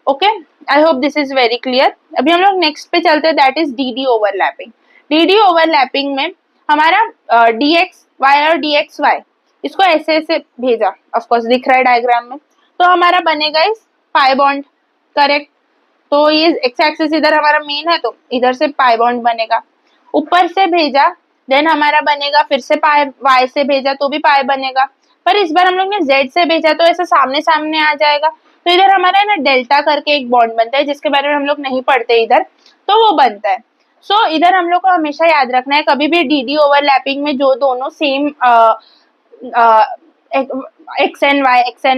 S1: okay. I hope this is very clear. अभी हम लोग नेक्स्ट पे चलते हैं, that is d d overlapping. D d overlapping में हमारा डी एक्स वाई और डी एक्स वाई, इसको ऐसे ऐसे भेजा, ऑफकोर्स दिख रहा है डायग्राम में, तो हमारा बनेगा इस पाई बॉन्ड, करेक्ट। तो ये एक्स एक्सिस इधर हमारा मेन है, तो इधर से पाई बॉन्ड बनेगा। ऊपर से भेजा, देन हमारा बनेगा, फिर से पाई, वाई से भेजा तो भी पाई बनेगा, पर इस बार हम लोग ने जेड से भेजा, तो ऐसा सामने सामने आ जाएगा। तो इधर हमारा ना डेल्टा करके एक बॉन्ड बनता है, जिसके बारे में हम लोग नहीं पढ़ते इधर, तो वो बनता है। सो इधर हम लोग को हमेशा याद रखना है, कभी भी डी डी ओवरलैपिंग में जो दोनों सेम एक्स एंड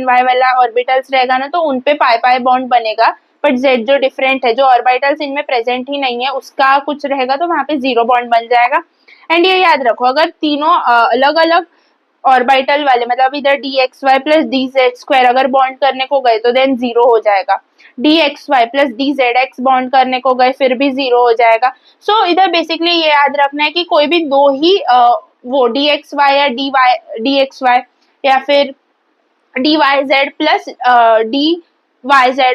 S1: वाई वाला ऑर्बिटल्स रहेगा ना, तो उनपे पाई पाई बॉन्ड बनेगा। बट जेड जो डिफरेंट है, जो ऑर्बिटल्स इनमें प्रेजेंट ही नहीं है, उसका कुछ रहेगा, तो वहां पे जीरो बॉन्ड बन जाएगा। एंड ये याद रखो, अगर तीनों अलग अलग ऑर्बिटल वाले मतलब इधर dxy प्लस dz² अगर बॉन्ड करने को गए तो देन 0 हो जाएगा, dxy प्लस dzx बॉन्ड करने को गए फिर भी 0 हो जाएगा। सो इधर बेसिकली ये याद रखना है कि कोई भी दो ही वो dxy या dxy या फिर dyz प्लस dyz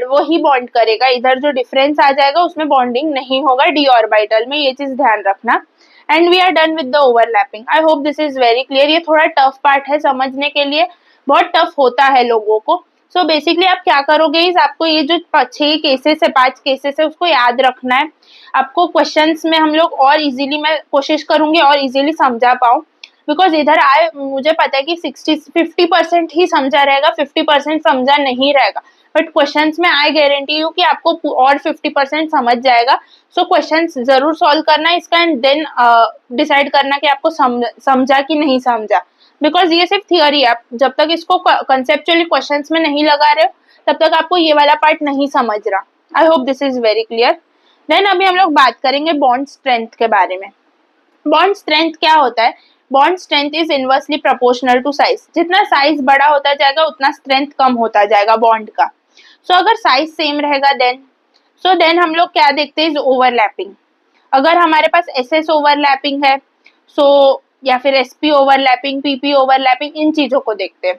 S1: वो ही बॉन्ड करेगा, इधर जो डिफरेंस आ जाएगा उसमें बॉन्डिंग नहीं होगा d ऑर्बिटल में, ये चीज ध्यान रखना। And we are done with the overlapping. I hope this is very clear. ये थोड़ा टफ पार्ट है समझने के लिए, बहुत टफ होता है लोगों को। सो बेसिकली आप क्या करोगे इस आपको ये जो 6 केसेस है 5 केसेस है उसको याद रखना है। आपको क्वेश्चंस में हम लोग और इजीली, मैं कोशिश करूंगी और इजीली समझा पाऊँ, बिकॉज इधर आए मुझे पता है कि 50% ही समझा रहेगा, 50% समझा नहीं रहेगा, बट क्वेश्चंस में आई गारंटी यू कि आपको और 50% समझ जाएगा। सो क्वेश्चंस जरूर सॉल्व करना इसका एंड देन डिसाइड करना कि आपको समझा कि नहीं समझा, बिकॉज ये सिर्फ थियोरी है। आप जब तक इसको कंसेप्चुअली क्वेश्चंस में नहीं लगा रहे हो तब तक आपको ये वाला पार्ट नहीं समझ रहा। I hope this is very clear. Then अभी हम लोग बात करेंगे बॉन्ड स्ट्रेंथ के बारे में। बॉन्ड स्ट्रेंथ क्या होता है? Bond strength is inversely proportional to size. जितना साइज बड़ा होता जाएगा उतना स्ट्रेंथ कम होता जाएगा बॉन्ड का। सो अगर साइज सेम रहेगा देन हम लोग क्या देखते हैं, ओवरलैपिंग। अगर हमारे पास एसएस ओवरलैपिंग है या फिर एसपी ओवरलैपिंग, पीपी ओवरलैपिंग, इन चीजों को देखते हैं।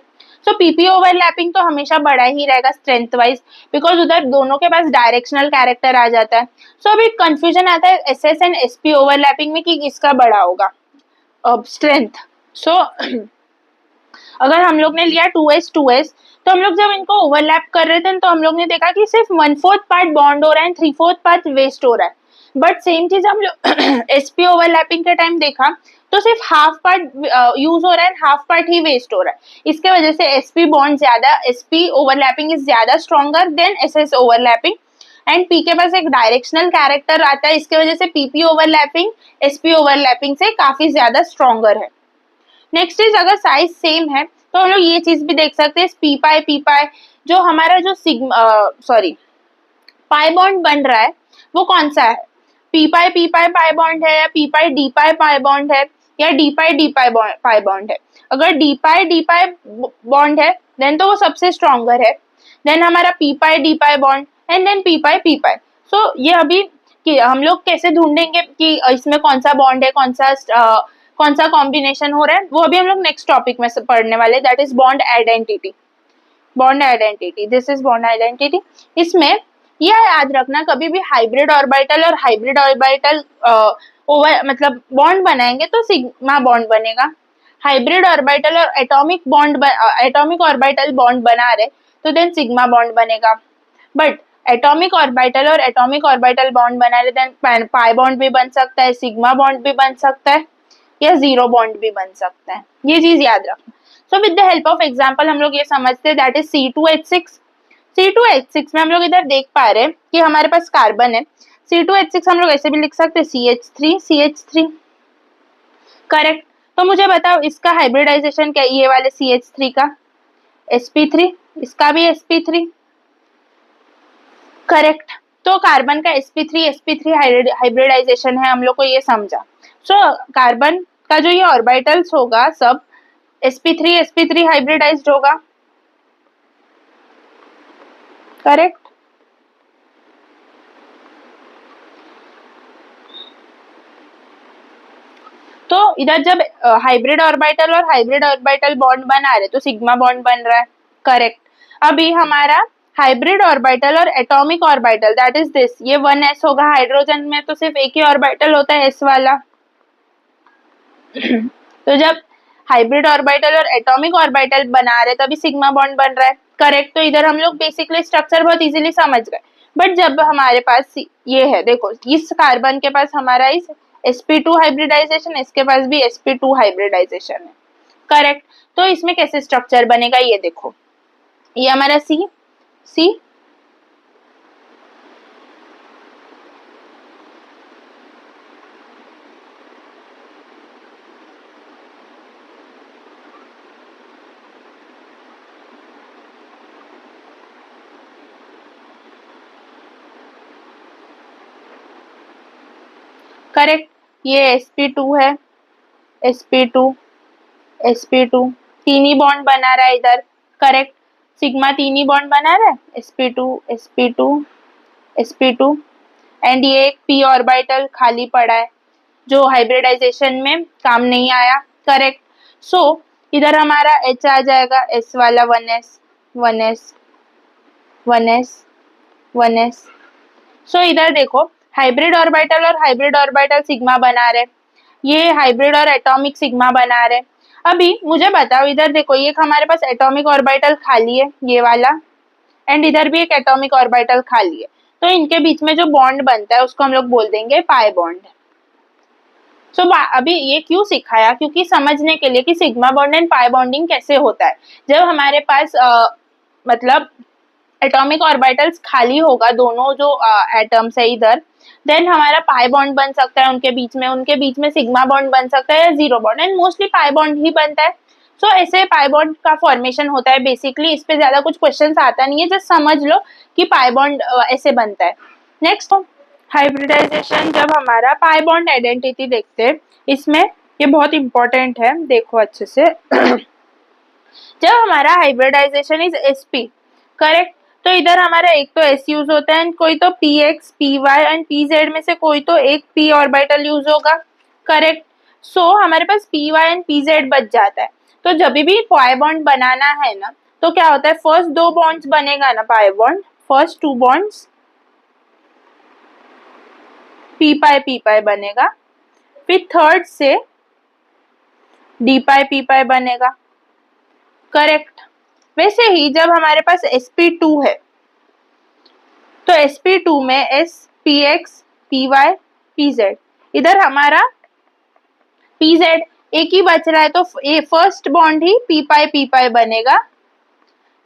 S1: सो पीपी ओवरलैपिंग तो हमेशा बड़ा ही रहेगा स्ट्रेंथ वाइज, बिकॉज उधर दोनों के पास डायरेक्शनल कैरेक्टर आ जाता है। सो अभी कंफ्यूजन आता है एसएस एंड एसपी ओवरलैपिंग में कि किसका बड़ा होगा स्ट्रेंथ। सो अगर हम लोग ने लिया 2s तो हम लोग जब इनको ओवरलैप कर रहे थे तो हम लोग ने देखा कि सिर्फ 1/4 पार्ट बॉन्ड हो रहा है, 3/4 पार्ट वेस्ट हो रहा है। बट सेम चीज हम लोग एसपी ओवरलैपिंग के टाइम देखा तो सिर्फ हाफ पार्ट यूज हो रहा है, हाफ पार्ट ही वेस्ट हो रहा है। इसके वजह से एसपी बॉन्ड ज्यादा, एसपी ओवरलैपिंग इज ज्यादा stronger than SS overlapping. And P के पास एक डायरेक्शनल कैरेक्टर आता है, इसके वजह से पीपी ओवरलैपिंग एसपी ओवरलैपिंग से काफी ज्यादा स्ट्रॉन्गर है। नेक्स्ट इज अगर साइज सेम है तो हम लोग ये चीज भी देख सकते हैं, पी पाई जो हमारा जो पाई बॉन्ड बन रहा है वो कौन सा है? पी पाई पाई बॉन्ड है या p pi d pi bond है या डी पाई पाई बॉन्ड है? अगर डी पाई बॉन्ड है देन तो वो सबसे स्ट्रॉन्गर है। देन हमारा p pi bond and then p pi. So ये अभी कि हम लोग कैसे ढूंढेंगे कि इसमें कौन सा बॉन्ड है, कौन सा कॉम्बिनेशन हो रहा है, वो अभी हम लोग नेक्स्ट टॉपिक में से पढ़ने वाले, that is bond identity. Bond identity, this is bond identity. इसमें यह याद रखना कभी भी हाइब्रिड ऑर्बिटल और हाइब्रिड ऑर्बिटल ओवर मतलब बॉन्ड बनाएंगे तो सिग्मा बॉन्ड बनेगा। हाइब्रिड ऑर्बिटल और एटॉमिक ऑर्बिटल बॉन्ड बना रहे तो देन सिग्मा बॉन्ड बनेगा। बट एटॉमिक ऑर्बिटल और एटॉमिक ऑर्बिटल बॉन्ड बना रहे देन पाई बॉन्ड भी बन सकता है, सिग्मा बॉन्ड भी बन सकता है या जीरो बॉन्ड भी बन सकता है, ये चीज याद रखना। So with the help of example हम लोग ये समझते हैं, दैट इज C2H6। C2H6 में हम लोग इधर देख पा रहे हैं कि हमारे पास कार्बन है। C2H6 हम लोग ऐसे भी लिख सकते हैं CH3 करेक्ट। तो मुझे बताओ इसका हाइब्रिडाइजेशन क्या, ये वाले CH3 का sp3, इसका भी sp3 करेक्ट। तो कार्बन का sp3 हाइब्रिडाइजेशन है, हम लोग को ये समझा। सो कार्बन का जो ये ऑर्बिटल्स होगा सब sp3 हाइब्रिडाइज्ड होगा, करेक्ट। तो इधर जब हाइब्रिड ऑर्बिटल और हाइब्रिड ऑर्बिटल बॉन्ड बना रहे तो सिग्मा बॉन्ड बन रहा है, करेक्ट। अभी हमारा हाइब्रिड ऑर्बिटल और atomic orbital that is this, ये 1s होगा। हाइड्रोजन में तो सिर्फ एक ही ऑर्बिटल होता है s वाला। तो जब हाइब्रिड ऑर्बिटल और एटॉमिक ऑर्बिटल बना रहे तभी सिग्मा बॉन्ड बन रहा है, करेक्ट। तो इधर हम लोग बेसिकली स्ट्रक्चर बहुत इजीली समझ गए। बट जब हमारे पास ये है, देखो इस कार्बन के पास हमारा इस sp2 हाइब्रिडाइजेशन, इसके पास भी sp2 हाइब्रिडाइजेशन है, करेक्ट। तो इसमें कैसे स्ट्रक्चर बनेगा ये देखो, ये हमारा C करेक्ट। ये sp2 है, sp2 sp2 तीन ही बॉन्ड बना रहा है इधर, करेक्ट। सिग्मा तीन ही बॉन्ड बना रहा है, sp2 sp2 sp2, एंड ये एक p ऑर्बिटल खाली पड़ा है जो हाइब्रिडाइजेशन में काम नहीं आया, करेक्ट। सो इधर हमारा H आ जाएगा, S वाला 1s 1s 1s 1s। सो इधर देखो हाइब्रिड ऑर्बिटल और हाइब्रिड ऑर्बिटल सिग्मा बना रहे, ये हाइब्रिड और एटॉमिक सिग्मा बना रहे। अभी मुझे बताओ, इधर देखो ये हमारे पास एटॉमिक ऑर्बिटल खाली है ये वाला, एंड इधर भी एक एटॉमिक ऑर्बिटल खाली है, तो इनके बीच में जो बॉन्ड बनता है उसको हम लोग बोल देंगे पाई बॉन्ड। सो अभी ये क्यों सिखाया, क्योंकि समझने के लिए कि sigma bond and pi bonding कैसे होता है। जब हमारे पास मतलब एटॉमिक ऑर्बिटल्स खाली होगा दोनों जो एटम्स है इधर, देन हमारा पाई बॉन्ड बन सकता है उनके बीच में सिग्मा बॉन्ड बन सकता है या zero bond, and mostly pi bond ही बनता है। सो ऐसे पाई बॉन्ड का फॉर्मेशन होता है बेसिकली, इस पे ज्यादा कुछ क्वेश्चन आता नहीं है, जस्ट समझ लो कि पाई बॉन्ड ऐसे बनता है। नेक्स्ट हाइब्रिडाइजेशन, जब हमारा पाई बॉन्ड आइडेंटिटी देखते हैं, इसमें ये बहुत इंपॉर्टेंट है, देखो अच्छे से। जब हमारा हाइब्रिडाइजेशन इज sp, करेक्ट, तो इधर हमारा एक तो s यूज होता है, कोई तो px py एंड pz में से कोई तो एक p ऑर्बिटल यूज होगा, करेक्ट। सो हमारे पास py एंड pz बच जाता है। तो जब भी पाई बॉन्ड बनाना है ना, तो क्या होता है, फर्स्ट दो बॉन्ड्स बनेगा ना pi bond, first two bonds p pi बनेगा, फिर थर्ड से d पाई बनेगा, करेक्ट। वैसे ही जब हमारे पास sp2 है, तो sp2 में s px py pz, इधर हमारा pz एक ही बच रहा है, तो फर्स्ट बॉन्ड ही p पाई बनेगा,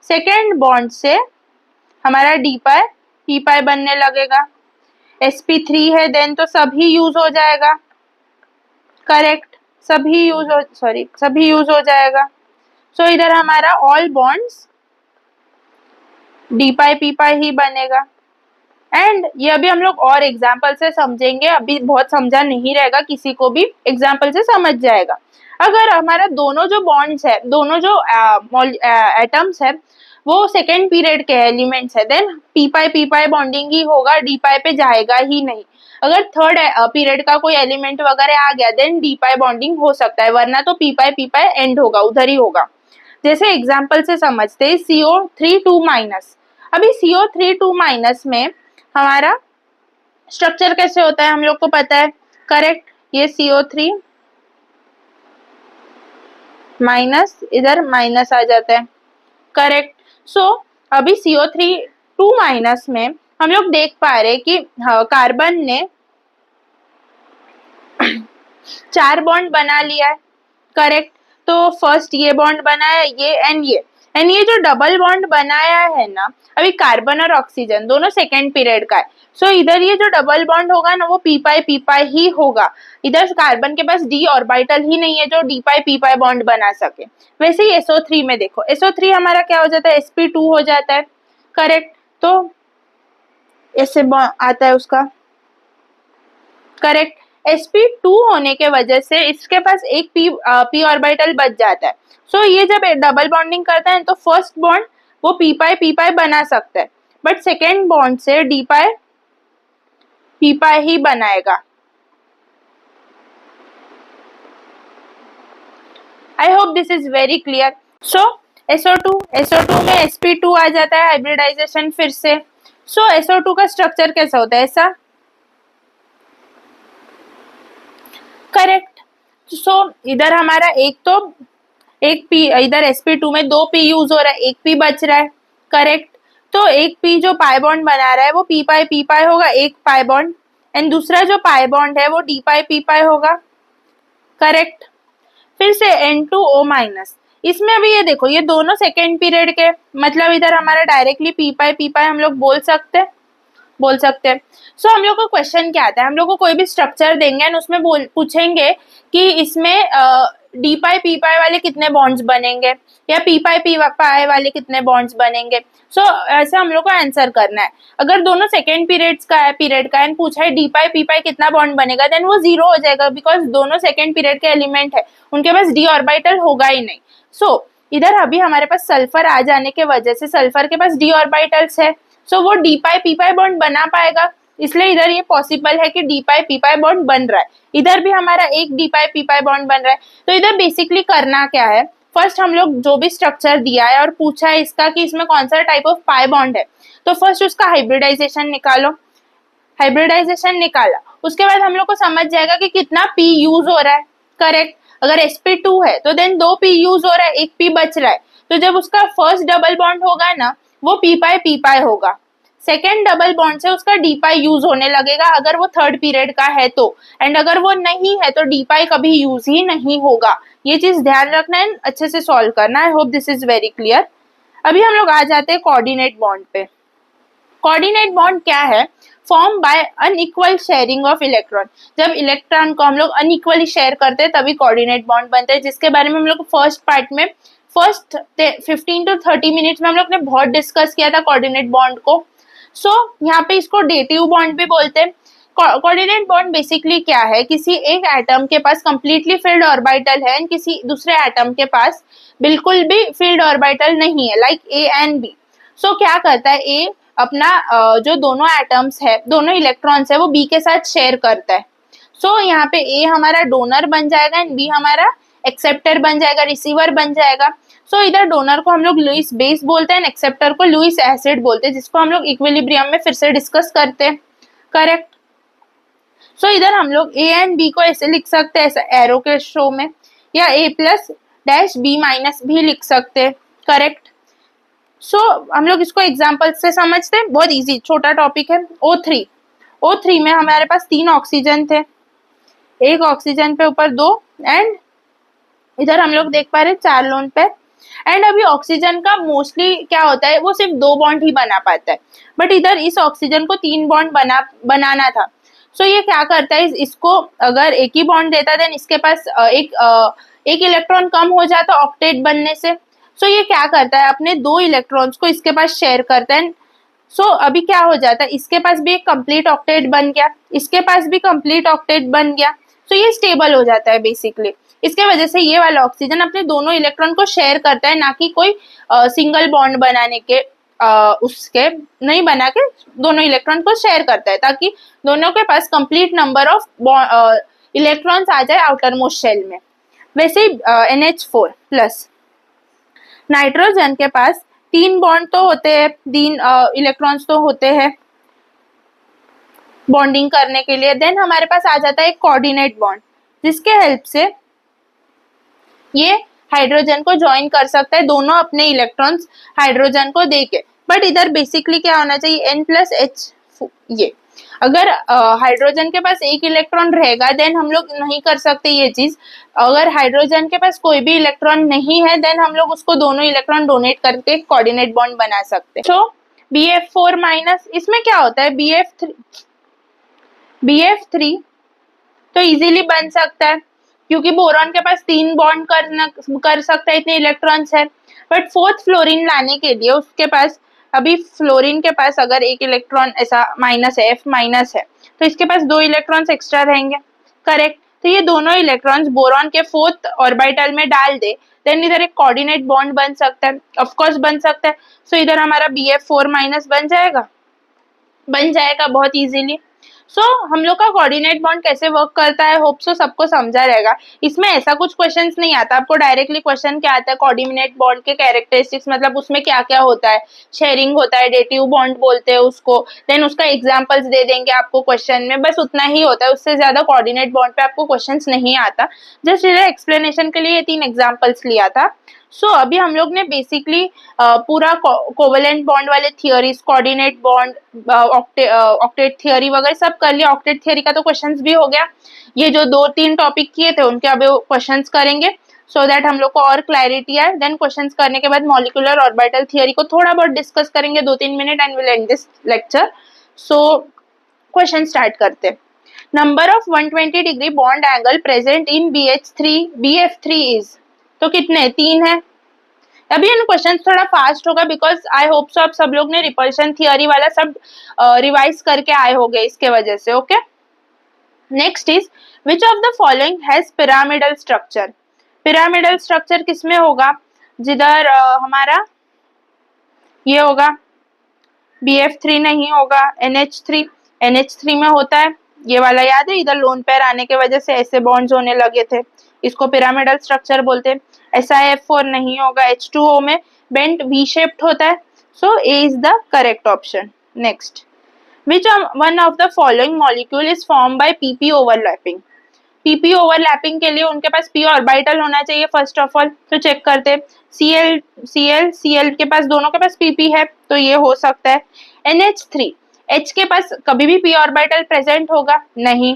S1: सेकेंड बॉन्ड से हमारा d पाई बनने लगेगा। sp3 है देन तो सभी यूज हो जाएगा, करेक्ट, सभी यूज हो जाएगा। सो इधर हमारा ऑल बॉन्ड्स d पाई ही बनेगा। एंड ये अभी हम लोग और एग्जाम्पल से समझेंगे, अभी बहुत समझा नहीं रहेगा, किसी को भी एग्जाम्पल से समझ जाएगा। अगर हमारा दोनों जो बॉन्ड्स है, दोनों जो एटम्स है वो सेकेंड पीरियड के एलिमेंट्स है, देन p पाई बॉन्डिंग ही होगा, d पाई पे जाएगा ही नहीं। अगर थर्ड पीरियड का कोई एलिमेंट वगैरह आ गया देन d पाई बॉन्डिंग हो सकता है, वरना तो p पाई एंड होगा, उधर ही होगा। जैसे एग्जाम्पल से समझते हैं, CO3 2-, अभी CO3 2- में हमारा स्ट्रक्चर कैसे होता है हम लोग को पता है, करेक्ट। ये CO3 माइनस, इधर माइनस आ जाता है, करेक्ट। सो अभी CO3 2- में हम लोग देख पा रहे कि कार्बन ने 4 बॉन्ड बना लिया है, करेक्ट। तो फर्स्ट ये बॉन्ड बनाया, ये जो डबल बॉन्ड बनाया है ना, अभी कार्बन और ऑक्सीजन दोनों सेकेंड पीरियड का है। सो इधर ये जो डबल बॉन्ड होगा ना वो p पाई ही होगा, इधर कार्बन के पास d ऑर्बिटल ही नहीं है जो d पाई बॉन्ड बना सके। वैसे ही SO3 में देखो, SO3 हमारा क्या हो जाता है, sp2 हो जाता है, करेक्ट। तो ऐसे आता है उसका, करेक्ट। sp2 होने के वजह से इसके पास एक p ऑर्बिटल बच जाता है। सो ये जब डबल बॉन्डिंग करता है तो फर्स्ट बॉन्ड वो p पाई बना सकता है, बट सेकेंड बॉन्ड से d पाई ही बनाएगा। आई hope this is very clear. So SO2 में sp2 आ जाता है, हाइब्रिडाइजेशन फिर से। सो SO2 का स्ट्रक्चर कैसा होता है, ऐसा, करेक्ट। सो इधर हमारा एक p, इधर sp2 में 2 p यूज हो रहा है, एक p बच रहा है, करेक्ट। तो एक p जो पाई बॉन्ड बना रहा है वो p पाई होगा, एक पाई बॉन्ड, एंड दूसरा जो पाई बॉन्ड है वो d पाई होगा, करेक्ट। फिर से N2O-, इसमें अभी ये देखो ये दोनों सेकेंड पीरियड के, मतलब इधर हमारा डायरेक्टली p पाई हम लोग बोल सकते हैं। सो हम लोग को क्वेश्चन क्या आता है, हम लोग को कोई भी स्ट्रक्चर देंगे एंड उसमें पूछेंगे कि इसमें d पाई वाले कितने बॉन्ड्स बनेंगे या p पाई वाले कितने बॉन्ड्स बनेंगे। सो ऐसे हम लोग को आंसर करना है। अगर दोनों सेकेंड पीरियड का एंड पूछा है d पाई कितना बॉन्ड बनेगा, देन वो 0 हो जाएगा, बिकॉज दोनों सेकेंड पीरियड के एलिमेंट है, उनके पास d ऑर्बिटल होगा ही नहीं। इधर अभी हमारे पास सल्फर आ जाने के वजह से सल्फर के पास डी ऑर्बिटल्स है, वो डी पाई पी पाई बॉन्ड बना पाएगा, इसलिए इधर ये पॉसिबल है कि डी पाई पी पाई बॉन्ड बन रहा है। इधर भी हमारा एक डी पाई पी पाई बॉन्ड बन रहा है। तो इधर बेसिकली करना क्या है, फर्स्ट हम लोग जो भी स्ट्रक्चर दिया है और पूछा है इसका कि इसमें कौन सा टाइप ऑफ पाई बॉन्ड है, तो फर्स्ट उसका हाइब्रिडाइजेशन निकालो। हाइब्रिडाइजेशन निकाला, उसके बाद हम लोग को समझ जाएगा कि कितना पी यूज हो रहा है। करेक्ट, अगर sp2 है तो देन 2 पी यूज हो रहा है, 1 पी बच रहा है, तो जब उसका फर्स्ट डबल बॉन्ड होगा ना, वो पी पाई होगा। सेकेंड डबल बॉन्ड से उसका डी पाई यूज होने लगेगा अगर वो थर्ड पीरियड का है तो, एंड अगर वो नहीं है तो डी पाई कभी यूज ही नहीं होगा। ये चीज ध्यान रखना है, अच्छे से सॉल्व करना है। आई hope this is very clear. अभी हम लोग आ जाते हैं कोऑर्डिनेट बॉन्ड पे। कोऑर्डिनेट बॉन्ड क्या है, form by unequal sharing of electron. जब इलेक्ट्रॉन को हम लोग अनइक्वली शेयर करते हैं तभी कोऑर्डिनेट बॉन्ड बनते हैं, जिसके बारे में हम लोग फर्स्ट पार्ट में फर्स्ट 15 to 30 मिनट्स में हम लोग ने बहुत डिस्कस किया था कोऑर्डिनेट बॉन्ड को। यहाँ पे इसको डेटिव बॉन्ड भी बोलते हैं। कोऑर्डिनेट बॉन्ड बेसिकली क्या है, किसी एक एटम के पास कंप्लीटली फिल्ड ऑर्बिटल है एंड किसी दूसरे एटम के पास बिल्कुल भी फिल्ड ऑर्बिटल नहीं है, लाइक ए एंड बी। क्या करता है, ए अपना जो दोनों एटम्स है, दोनों इलेक्ट्रॉन्स है, वो बी के साथ शेयर करता है। यहाँ पे ए हमारा डोनर बन जाएगा एंड बी हमारा एक्सेप्टर बन जाएगा, रिसीवर बन जाएगा। इधर डोनर को हम लोग लुईस बेस बोलते हैं, एक्सेप्टर को लुईस एसिड बोलते हैं, जिसको हम लोग इक्विलिब्रियम में फिर से डिस्कस करते हैं। करेक्ट। इधर हम लोग ए एंड बी को ऐसे लिख सकते हैं, ऐसा एरो के शो में, या ए प्लस डैश बी माइनस भी लिख सकते हैं। करेक्ट। हम लोग इसको एग्जाम्पल से समझते हैं, बहुत इजी छोटा टॉपिक है। O3 में हमारे पास 3 ऑक्सीजन थे, एक ऑक्सीजन पे ऊपर 2, एंड इधर हम लोग देख पा रहे हैं 4 लोन पे। एंड अभी ऑक्सीजन का मोस्टली क्या होता है, वो सिर्फ 2 बॉन्ड ही बना पाता है, बट इधर इस ऑक्सीजन को 3 बॉन्ड बनाना था। ये क्या करता है, इसको अगर एक ही बॉन्ड देता देन इसके पास एक इलेक्ट्रॉन कम हो जाता ऑक्टेट बनने से। ये क्या करता है, अपने 2 इलेक्ट्रॉन्स को इसके पास शेयर करता है। अभी क्या हो जाता है, इसके पास भी एक कंप्लीट ऑक्टेट बन गया, इसके पास भी कंप्लीट ऑक्टेट बन गया। ये स्टेबल हो जाता है बेसिकली। इसके वजह से ये वाला ऑक्सीजन अपने दोनों इलेक्ट्रॉन को शेयर करता है, ना कि कोई सिंगल बॉन्ड बनाने के उसके नहीं बना के दोनों इलेक्ट्रॉन को शेयर करता है, ताकि दोनों के पास कंप्लीट नंबर ऑफ इलेक्ट्रॉन्स आ जाए आउटर मोस्ट शेल में। वैसे ही NH4 प्लस, नाइट्रोजन के पास 3 बॉन्ड तो होते हैं, 3 इलेक्ट्रॉन्स तो होते हैं बॉन्डिंग करने के लिए। देन हमारे पास आ जाता है एक कोऑर्डिनेट बॉन्ड, जिसके हेल्प से ये हाइड्रोजन को ज्वाइन कर सकता है, दोनों अपने इलेक्ट्रॉन्स हाइड्रोजन को देके। बट इधर बेसिकली क्या होना चाहिए, N+H। ये अगर हाइड्रोजन के पास एक इलेक्ट्रॉन रहेगा देन हम लोग नहीं कर सकते ये चीज। अगर हाइड्रोजन के पास कोई भी इलेक्ट्रॉन नहीं है देन हम लोग उसको दोनों इलेक्ट्रॉन डोनेट करके कोऑर्डिनेट बॉन्ड बना सकते हैं। BF4 माइनस, इसमें क्या होता है, BF3 तो इजीली बन सकता है क्योंकि बोरॉन के पास 3 बॉन्ड कर सकता है, इतने इलेक्ट्रॉन्स है। बट 4th फ्लोरीन लाने के लिए उसके पास, अभी फ्लोरीन के पास अगर एक इलेक्ट्रॉन ऐसा माइनस है, F माइनस है, तो इसके पास 2 इलेक्ट्रॉन्स एक्स्ट्रा रहेंगे। करेक्ट। तो ये दोनों इलेक्ट्रॉन्स बोरॉन के 4th ऑर्बिटल में डाल दे, देन इधर एक कोऑर्डिनेट बॉन्ड बन सकता है, ऑफकोर्स बन सकता है। इधर हमारा BF4 माइनस बन जाएगा बहुत इजीली। हम लोग का कोऑर्डिनेट बॉन्ड कैसे वर्क करता है, होप सो सबको समझा रहेगा। इसमें ऐसा कुछ क्वेश्चंस नहीं आता आपको, डायरेक्टली क्वेश्चन क्या आता है, कोऑर्डिनेट बॉन्ड के कैरेक्टरिस्टिक्स, मतलब उसमें क्या क्या होता है, शेयरिंग होता है, डेटिव बॉन्ड बोलते हैं उसको, देन उसका एग्जांपल्स दे देंगे आपको क्वेश्चन में, बस उतना ही होता है, उससे ज्यादा कोऑर्डिनेट बॉन्ड पे आपको क्वेश्चंस नहीं आता। जस्ट इधर एक्सप्लेनेशन के लिए 3 एग्जाम्पल्स लिया था। अभी हम लोग ने बेसिकली पूरा कोवेलेंट बॉन्ड वाले theories, coordinate bond, octet theory वगैरह सब कर लिया। ऑक्टेट थियरी का तो क्वेश्चंस भी हो गया। ये जो 2-3 टॉपिक किए थे उनके अभी क्वेश्चंस करेंगे सो दैट हम लोग को और क्लैरिटी आए। देन क्वेश्चंस करने के बाद मॉलिक्यूलर ऑर्बिटल थियरी को थोड़ा बहुत डिस्कस करेंगे 2-3 minute and will and this lecture. Question start करते हैं। Number of 120 degree bond angle present in BF3 is, तो कितने, 3 है। अभी इन क्वेश्चन थोड़ा फास्ट होगा बिकॉज आई होप सो आप सब लोग ने रिपल्शन थियरी वाला सब रिवाइज करके आए होंगे इसके वजह से। Okay, next is which of the following has pyramidal structure. Pyramidal structure किसमें होगा, जिधर हमारा ये होगा BF3 नहीं होगा, NH3 में होता है ये वाला, याद है, इधर लोन पेयर आने के वजह से ऐसे बॉन्ड्स होने लगे थे, इसको पिरामिडल स्ट्रक्चर बोलते हैं। SiF4 नहीं होगा, H2O में बेंट V शेप्ड होता है, सो A is the correct option. Next, which one of the following molecule is formed by pp overlapping? pp overlapping के लिए उनके पास p ऑर्बिटल होना चाहिए फर्स्ट ऑफ ऑल, तो चेक करते हैं। Cl के पास, दोनों के पास pp है तो ये हो सकता है। NH3, H के पास कभी भी p ऑर्बिटल प्रेजेंट होगा नहीं।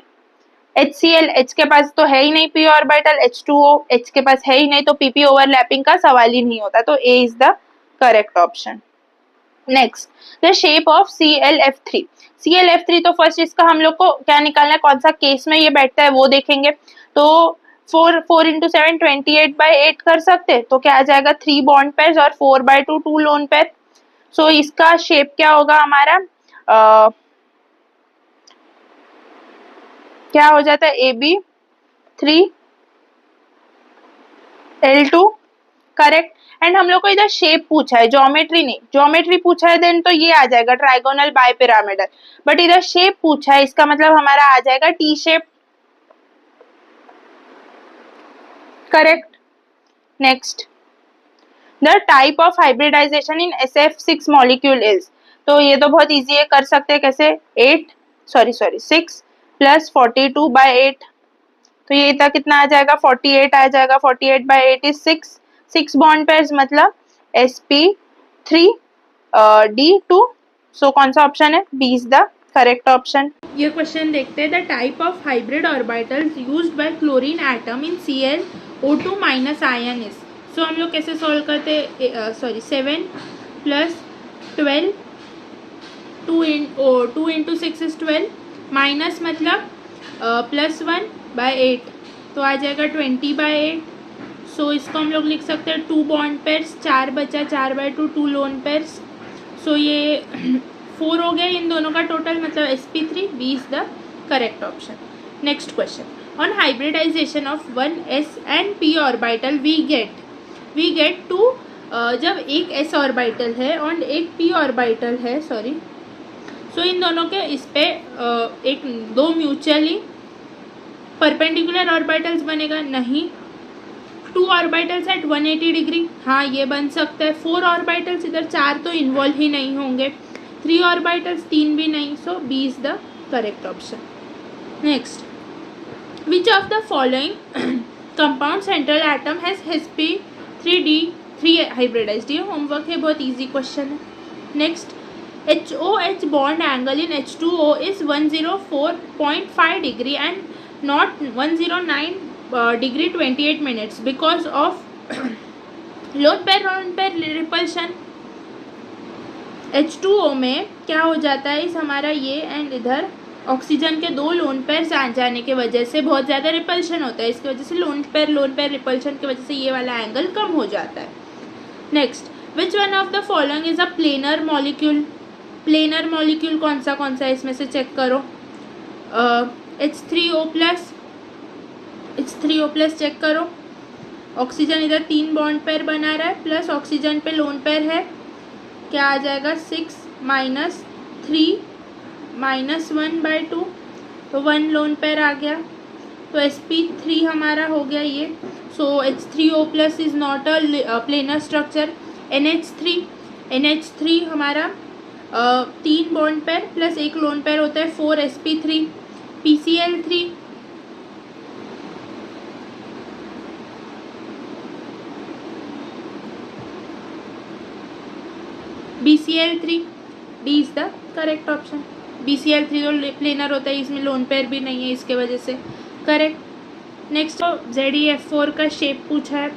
S1: HCl, H के पास तो है ही नहीं p ऑर्बिटल। H2O, H के पास है ही नहीं, तो pp ओवरलैपिंग का सवाल ही नहीं होता, तो A is the correct option. Next, the shape of ClF3। ClF3 तो फर्स्ट इसका हम लोग को क्या निकालना है, कौन सा केस में ये बैठता है वो देखेंगे। तो 4 into 7 28/8 कर सकते हैं, तो क्या आ जाएगा 3 बॉन्ड पेयर्स और 4/2 2 लोन पेयर। सो इसका शेप क्या होगा हमारा, क्या हो जाता है AB3L2, करेक्ट। एंड हम लोग को इधर शेप पूछा है, ज्योमेट्री नहीं, ज्योमेट्री पूछा है देन तो ये आ जाएगा ट्राइगोनल बाय पिरामिडल, बट इधर शेप पूछा है, इसका मतलब हमारा आ जाएगा T shape, correct. Next, the type of hybridization in SF6 molecule is, तो ये तो बहुत इजी है, कर सकते हैं कैसे, 6 + 42/8, तो ये इतना कितना आ जाएगा 48 आ जाएगा, 48/8 इज 6 बॉन्ड पेयर्स, मतलब sp3d2, सो कौन सा ऑप्शन है, B is the correct option. ये क्वेश्चन देखते हैं, the type of hybrid orbitals used by chlorine atom in ClO2- ion is, so हम लोग कैसे सोल्व करते हैं, 7 + 12, 2 into 6 is 12, माइनस मतलब +1/8, तो आ जाएगा 20/8। सो इसको हम लोग लिख सकते हैं 2 बॉन्ड पेयर्स, 4 बचा, 4/2 2 लोन पेयर्स, सो ये 4 हो गया इन दोनों का टोटल, मतलब sp3, B is the correct option. Next question, on hybridization of 1s and p orbital we get 2, जब एक s ऑर्बिटल है और एक p ऑर्बिटल है, सो इन दोनों के इस पे एक 2 म्यूचुअली परपेंडिकुलर ऑर्बिटल्स बनेगा नहीं। 2 ऑर्बिटल्स एट 180 डिग्री, हाँ ये बन सकता है। 4 ऑर्बिटल्स, इधर 4 तो इन्वॉल्व ही नहीं होंगे। 3 ऑर्बिटल्स, 3 भी नहीं, so B is the correct option. Next, which of the following compound central atom has sp3d3 hybridized, ये होमवर्क है, बहुत इजी क्वेश्चन है। Next, HOH bond angle in H2O is 104.5 degree and not 109 degree 28 minutes because of lone pair repulsion। H2O में क्या हो जाता है, इस हमारा ये एंड इधर ऑक्सीजन के 2 लोन पेयर आ जाने के वजह से बहुत ज़्यादा रिपल्शन होता है, इसकी वजह से लोन पेयर रिपल्शन की वजह से ये वाला एंगल कम हो जाता है। Next, which one of the following is a planar molecule, planar molecule कौन सा है इसमें से चेक करो। H3O+ चेक करो, ऑक्सीजन इधर 3 बॉन्ड पेयर बना रहा है, प्लस ऑक्सीजन पे लोन पेयर है, क्या आ जाएगा 6 - 3 - 1/2, तो 1 लोन पेयर आ गया, तो sp3 हमारा हो गया ये। सो H3O+ is not a planar structure. NH3 हमारा 3 bond pair plus 1 lone pair होता है, 4 sp3। BCl3 D is the correct option. BCl3 जो प्लेनर होता है, इसमें लोन पेयर भी नहीं है, इसके वजह से करेक्ट। नेक्स्ट, ZeF4 का शेप पूछा है,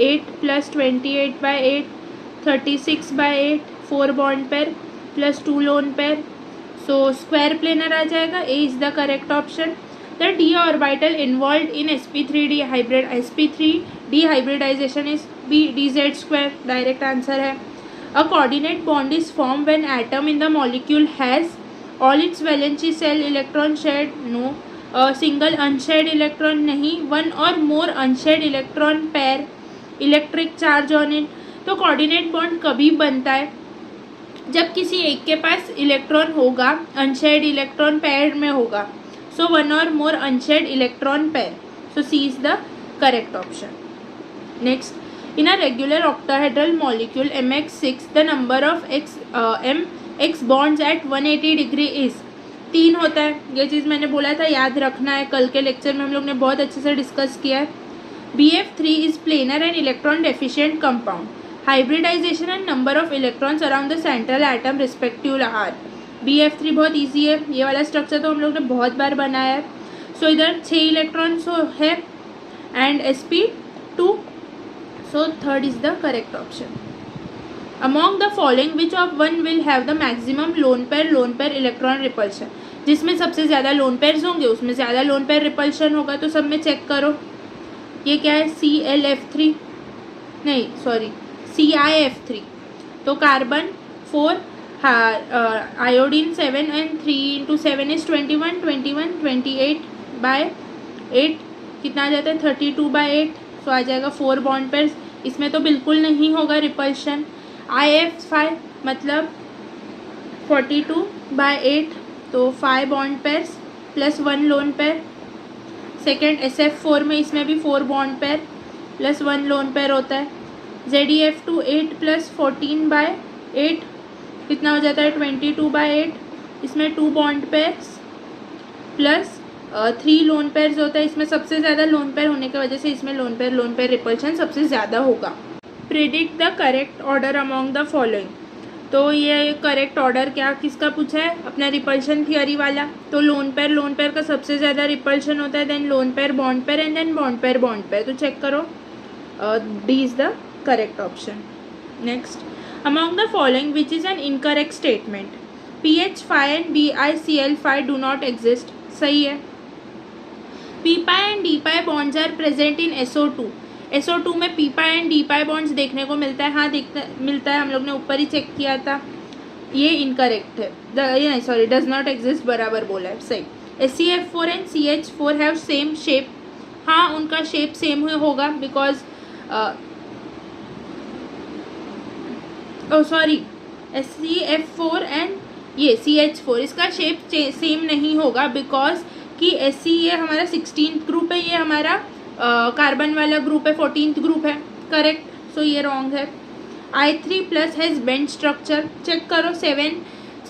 S1: 8 + 28/8, 36/8, 4 bond pair plus 2 lone pair, so square planar आ जाएगा, A is the correct option. The d orbital involve in sp3d hybridization is dz², direct answer है। A coordinate bond is form when atom in the molecule has all its valency shell electron shared, no. Single unshared electron नहीं, one और more unshared electron pair, electric charge on it. तो coordinate bond कभी बनता है जब किसी एक के पास इलेक्ट्रॉन होगा, अनशेयर्ड इलेक्ट्रॉन पेयर में होगा। सो वन और more unshared electron pair, so C is the correct option. Next, in a regular octahedral molecule MX6 the number of X bonds at 180 degree is, 3 होता है, ये चीज़ मैंने बोला था, याद रखना है, कल के लेक्चर में हम लोग ने बहुत अच्छे से डिस्कस किया है। BF3 is planar and electron deficient compound, hybridization and number of electrons around the central atom respective are. BF3 बहुत ईजी है, ये वाला स्ट्रक्चर तो हम लोग ने बहुत बार बनाया है। सो इधर 6 इलेक्ट्रॉन्स है and sp2, so third is the correct option. Among the following which of one will have the maximum lone pair electron repulsion, जिसमें सबसे ज़्यादा लोन पेयर्स होंगे उसमें ज़्यादा लोन पेयर रिपल्शन होगा। तो सब में चेक करो, ये क्या है, ClF3 नहीं सॉरी ClF3, तो कार्बन 4, आयोडीन 7 एंड 3 × 7 इज 21, 28/8 कितना आ जाता है 32/8, तो आ जाएगा 4 बॉन्ड पेयर्स, इसमें तो बिल्कुल नहीं होगा रिपल्शन। IF5 मतलब 42/8, तो 5 bond pairs plus 1 lone pair. Second SF4 में इसमें भी 4 bond pair plus 1 lone pair होता है। ZeF2 8 + 14/8 कितना हो जाता है 22/8, इसमें 2 bond pairs plus 3 lone pairs होता है। इसमें सबसे ज़्यादा लोन पेयर होने की वजह से इसमें लोन पेयर रिपल्शन सबसे ज़्यादा होगा। Predict the correct order among the following, तो ये करेक्ट ऑर्डर क्या किसका पूछा है, अपना रिपल्शन थियोरी वाला। तो लोन पेयर का सबसे ज़्यादा रिपल्शन होता है, then lone pair and then bond pair. तो चेक करो, D is the correct option. Next, among the following which is an incorrect statement, PH5 and BiCl5 do not exist, सही है। P-pi and D-pi bonds are present in SO2 में P-pi and D-pi bonds देखने को मिलता है, हाँ मिलता है, हम लोग ने ऊपर ही चेक किया था, ये इनकरेक्ट है, ये नहीं सॉरी डज नॉट एग्जिस्ट बराबर बोला है, सही। SeF4 and CH4 have same shape, हाँ उनका शेप सेम होगा बिकॉज सॉरी SeF4 एंड ये CH4 इसका शेप सेम नहीं होगा बिकॉज कि SC ये हमारा 16th ग्रुप है, ये हमारा कार्बन वाला ग्रुप है 14th ग्रुप है, करेक्ट, सो ये रॉन्ग है। I3+ has bend structure, check करो 7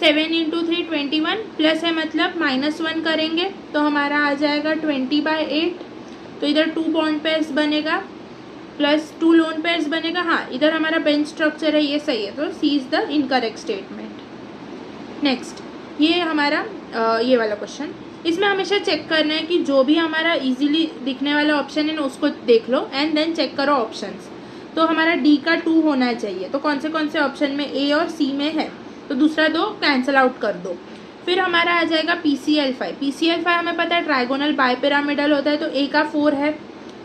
S1: × 3 21 प्लस है मतलब -1 करेंगे तो हमारा आ जाएगा 20/8, तो इधर 2 बॉन्ड पेयर्स बनेगा प्लस 2 लोन पेयर्स बनेगा, हाँ इधर हमारा बेंड स्ट्रक्चर है, ये सही है, तो C is the incorrect statement. Next, ये हमारा ये वाला क्वेश्चन, इसमें हमेशा चेक करना है कि जो भी हमारा इजीली दिखने वाला ऑप्शन है ना उसको देख लो एंड देन चेक करो ऑप्शंस। तो हमारा D का 2 होना चाहिए, तो कौन से ऑप्शन में A और C में है, तो दूसरा 2 कैंसिल आउट कर दो। फिर हमारा आ जाएगा PCl5 हमें पता है ट्राइगोनल बाइपिरामिडल होता है, तो A का 4 है,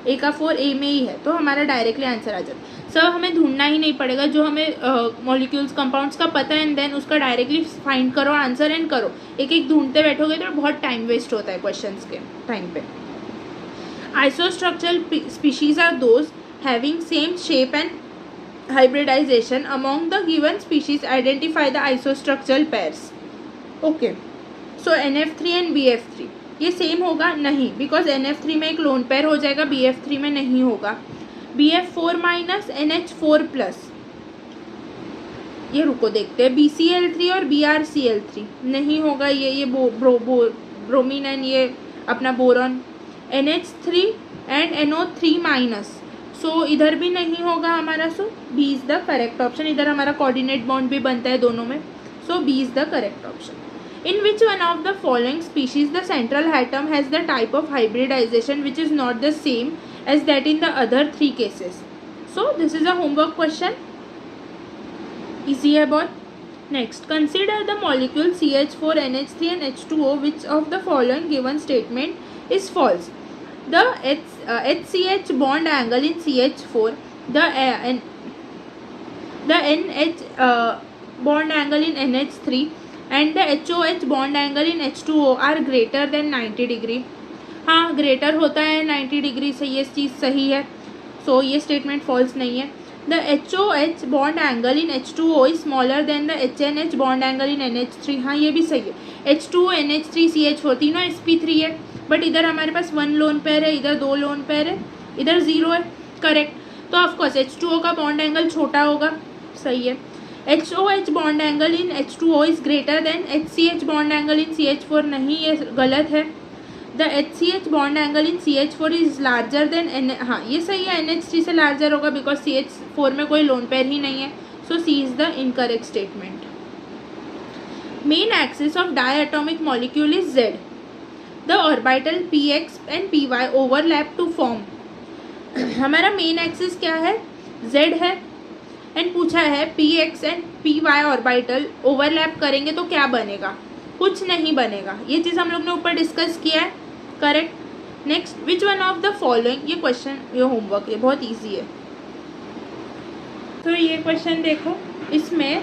S1: A का 4 A में ही है, तो हमारा डायरेक्टली आंसर आ जाता है। सब हमें ढूंढना ही नहीं पड़ेगा, जो हमें मॉलिक्यूल्स कंपाउंड्स का पता है एंड देन उसका डायरेक्टली फाइंड करो, आंसर एंड करो। एक ढूंढते बैठोगे तो बहुत टाइम वेस्ट होता है क्वेश्चंस के टाइम पे। Isostructural species are those having same shape and hybridization among the given species, identify the isostructural pairs. Okay, so NF3 and BF3 ये सेम होगा नहीं, बिकॉज NF3 में एक लोन पेयर हो जाएगा, BF3 में नहीं होगा। BF4- NH4+, ये रुको देखते हैं, BCl3 और BrCl3 नहीं होगा, ये ब्रोमीन एंड ये अपना बोरॉन। NH3 एंड NO3-, सो इधर भी नहीं होगा हमारा, सो B is the correct option. इधर हमारा कोऑर्डिनेट बॉन्ड भी बनता है दोनों में, सो B is the correct option. In which one of the following species the central atom has the type of hybridization which is not the same as that in the other 3 cases? So this is a homework question, easy है बहुत। Next, consider the molecule CH4, NH3 and H2O. Which of the following given statement is false? The HCH bond angle in CH4, the NH bond angle in NH3 and the HOH bond angle in H2O are greater than 90 degree. हाँ greater होता है 90 degree से, ये चीज़ सही है। सो ये statement false नहीं है। The HOH bond angle in H2O is smaller than the HNH bond angle in NH3। हाँ ये भी सही है। H2O NH3 CH होती ना sp3 है, बट इधर हमारे पास 1 लोन पेयर है, इधर 2 लोन पेयर है, इधर 0 है, करेक्ट। तो ऑफकोर्स H2O का बॉन्ड एंगल छोटा होगा, सही है। HOH bond angle in H2O is greater than HCH bond angle in CH4, नहीं ये गलत है। The HCH bond angle in CH4 is larger than हाँ ये सही है, NH3 से लार्जर होगा बिकॉज CH4 में कोई लोन पेयर ही नहीं है। So C is the incorrect statement. Main axis of diatomic molecule is Z। The orbital px and py overlap to form. हमारा मेन एक्सिस क्या है, Z है, एंड पूछा है px and py orbital overlap करेंगे तो क्या बनेगा, कुछ नहीं बनेगा। ये चीज़ हम लोग ने ऊपर डिस्कस किया है, correct. Next, which one of the following, ये क्वेश्चन ये होमवर्क है, बहुत इजी है। तो ये क्वेश्चन देखो, इसमें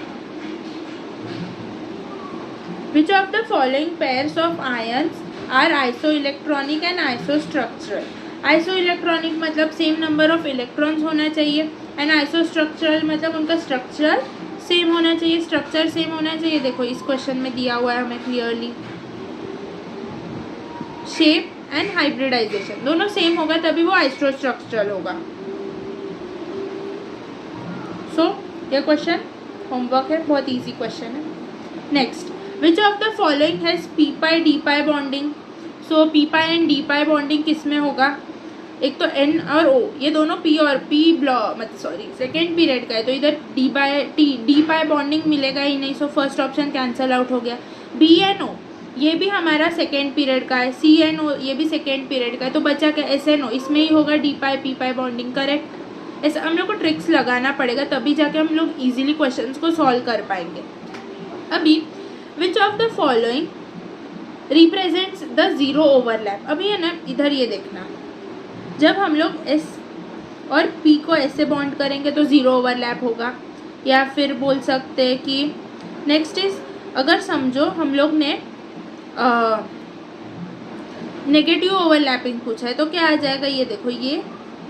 S1: which of the following pairs of ions are isoelectronic and isostructural. Isoelectronic मतलब सेम नंबर ऑफ इलेक्ट्रॉन्स होना चाहिए, एंड आइसो स्ट्रक्चरल मतलब उनका स्ट्रक्चर सेम होना चाहिए, स्ट्रक्चर सेम होना चाहिए। देखो इस क्वेश्चन में दिया हुआ है हमें क्लियरली, शेप एंड हाइब्रिडाइजेशन दोनों सेम होगा तभी वो आइसो स्ट्रक्चरल होगा। सो ये क्वेश्चन होमवर्क है, बहुत इजी क्वेश्चन है। Next, which of the following has P pi d pi bonding. So P pi and D pi bonding किस में होगा, एक तो N और O, ये दोनों P और P मतलब सॉरी सेकेंड पीरियड का है, तो इधर डी पाई बॉन्डिंग मिलेगा ही नहीं। So first option cancel out हो गया। BNO ये भी हमारा सेकेंड पीरियड का है, CNO ये भी सेकेंड पीरियड का है, तो बचा क्या, SNO, इसमें ही होगा डी पाई पी पाई बॉन्डिंग, करेक्ट। ऐसा हम लोग को ट्रिक्स लगाना पड़ेगा तभी जाके हम लोग इजीली क्वेश्चंस को सॉल्व कर पाएंगे। अभी विच of the following represents the zero overlap. अभी है ना, इधर ये देखना, जब हम लोग S और P को ऐसे बॉन्ड करेंगे तो ज़ीरो ओवरलैप होगा, या फिर बोल सकते हैं कि नेक्स्ट इज, अगर समझो हम लोग ने नेगेटिव ओवरलैपिंग पूछा है तो क्या आ जाएगा, ये देखो ये,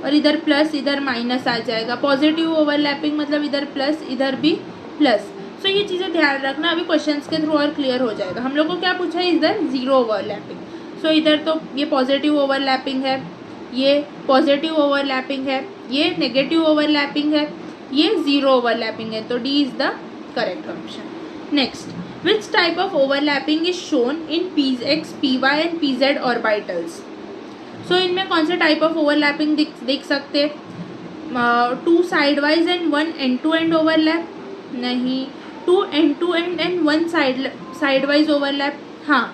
S1: और इधर प्लस इधर माइनस आ जाएगा। पॉजिटिव ओवरलैपिंग मतलब इधर प्लस इधर भी प्लस। सो ये चीज़ें ध्यान रखना, अभी क्वेश्चंस के थ्रू और क्लियर हो जाएगा। हम लोग को क्या पूछा है, इधर ज़ीरो ओवरलैपिंग। सो इधर तो ये पॉजिटिव ओवरलैपिंग है, ये पॉजिटिव ओवरलैपिंग है, ये नेगेटिव ओवरलैपिंग है, ये ज़ीरो ओवरलैपिंग है, तो D is the correct option. Next, which type of overlapping is shown in Px, Py and Pz orbitals. So इनमें कौन से टाइप ऑफ ओवरलैपिंग देख सकते हैं, 2 side wise and 1 end to end overlap, नहीं, 2 end to end 1 side wise overlap, हाँ,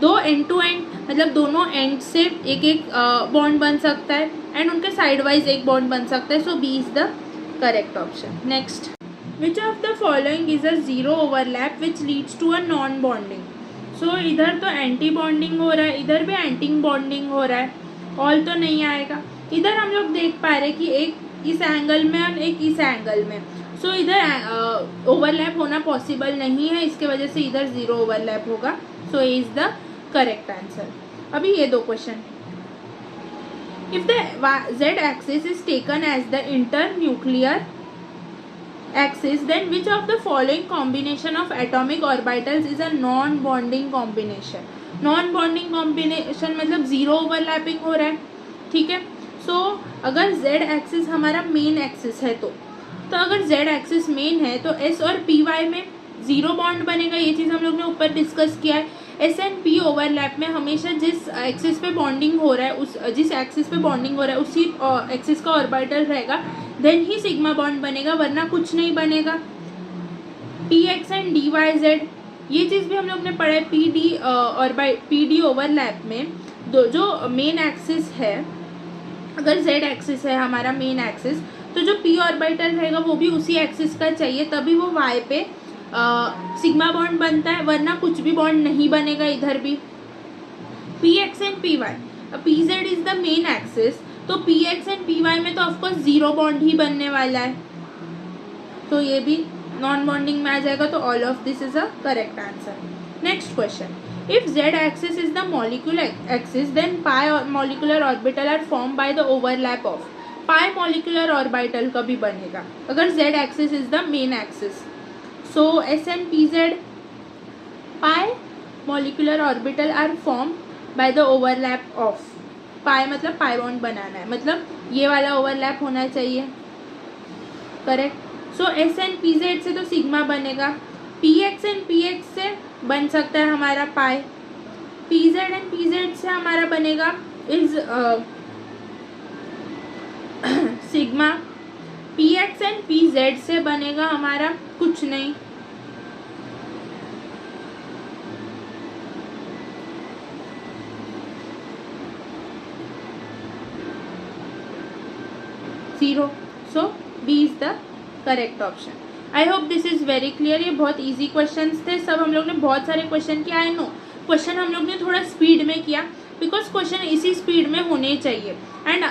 S1: 2 end to and मतलब दोनों एंड से एक एक बॉन्ड बन सकता है, एंड उनके साइड वाइज एक बॉन्ड बन सकता है। So B is the correct option. Next, which of the following is a zero overlap which leads to a non bonding. So इधर तो एंटी बॉन्डिंग हो रहा है, इधर भी एंटी बॉन्डिंग हो रहा है, ऑल तो नहीं आएगा। इधर हम लोग देख पा रहे कि एक इस एंगल में और एक इस एंगल में, सो इधर ओवरलैप होना पॉसिबल नहीं है, इसके वजह से इधर ज़ीरो ओवरलैप होगा। सो ए इज द करेक्ट आंसर। अभी ये दो question, if the Z axis is taken as the internuclear axis, then which of the following combination of atomic orbitals is a non-bonding combination। non-bonding combination मतलब zero overlapping हो रहा है, ठीक है। सो अगर Z एक्सिस हमारा मेन एक्सिस है तो अगर Z एक्सिस मेन है तो S और PY में जीरो बॉन्ड बनेगा, ये चीज़ हम लोग ने ऊपर डिस्कस किया है। S एंड P ओवरलैप में हमेशा जिस एक्सिस पे बॉन्डिंग हो रहा है जिस एक्सिस पे बॉन्डिंग हो रहा है उसी एक्सिस का ऑर्बिटल रहेगा, देन ही सिग्मा बॉन्ड बनेगा, वरना कुछ नहीं बनेगा। Px एंड DyZ, ये चीज़ भी हम लोग ने पढ़ा है। PD ओवरलैप में जो मेन एक्सिस है, अगर Z एक्सिस है हमारा मेन एक्सिस, तो जो P ऑर्बिटल रहेगा वो भी उसी एक्सिस का चाहिए, तभी वो Y पे सिग्मा बॉन्ड बनता है, वरना कुछ भी बॉन्ड नहीं बनेगा इधर भी। Px and Py, Pz is the main axis, तो Px एंड Py में तो ऑफकोर्स जीरो बॉन्ड ही बनने वाला है, तो ये भी नॉन बॉन्डिंग में आ जाएगा, तो all of this is a correct answer. Next question, If z axis is the molecular axis, then pi molecular orbital are formed by the overlap of pi molecular orbital कभी बनेगा अगर z axis is the main axis. So s and pz pi molecular orbital are formed by the overlap of pi मतलब pi bond बनाना है, मतलब ये वाला overlap होना चाहिए, correct. So s and p z से तो सिग्मा बनेगा, p x and p x से बन सकता है हमारा pi, p z and p z से हमारा बनेगा is sigma, p x and p z से बनेगा हमारा कुछ नहीं, zero. So B is the correct option. I hope this is very clear. ये बहुत इजी क्वेश्चंस थे सब, हम लोग ने बहुत सारे क्वेश्चन किया. आई नो क्वेश्चन हम लोग ने थोड़ा स्पीड में किया बिकॉज क्वेश्चन इसी स्पीड में होने चाहिए. एंड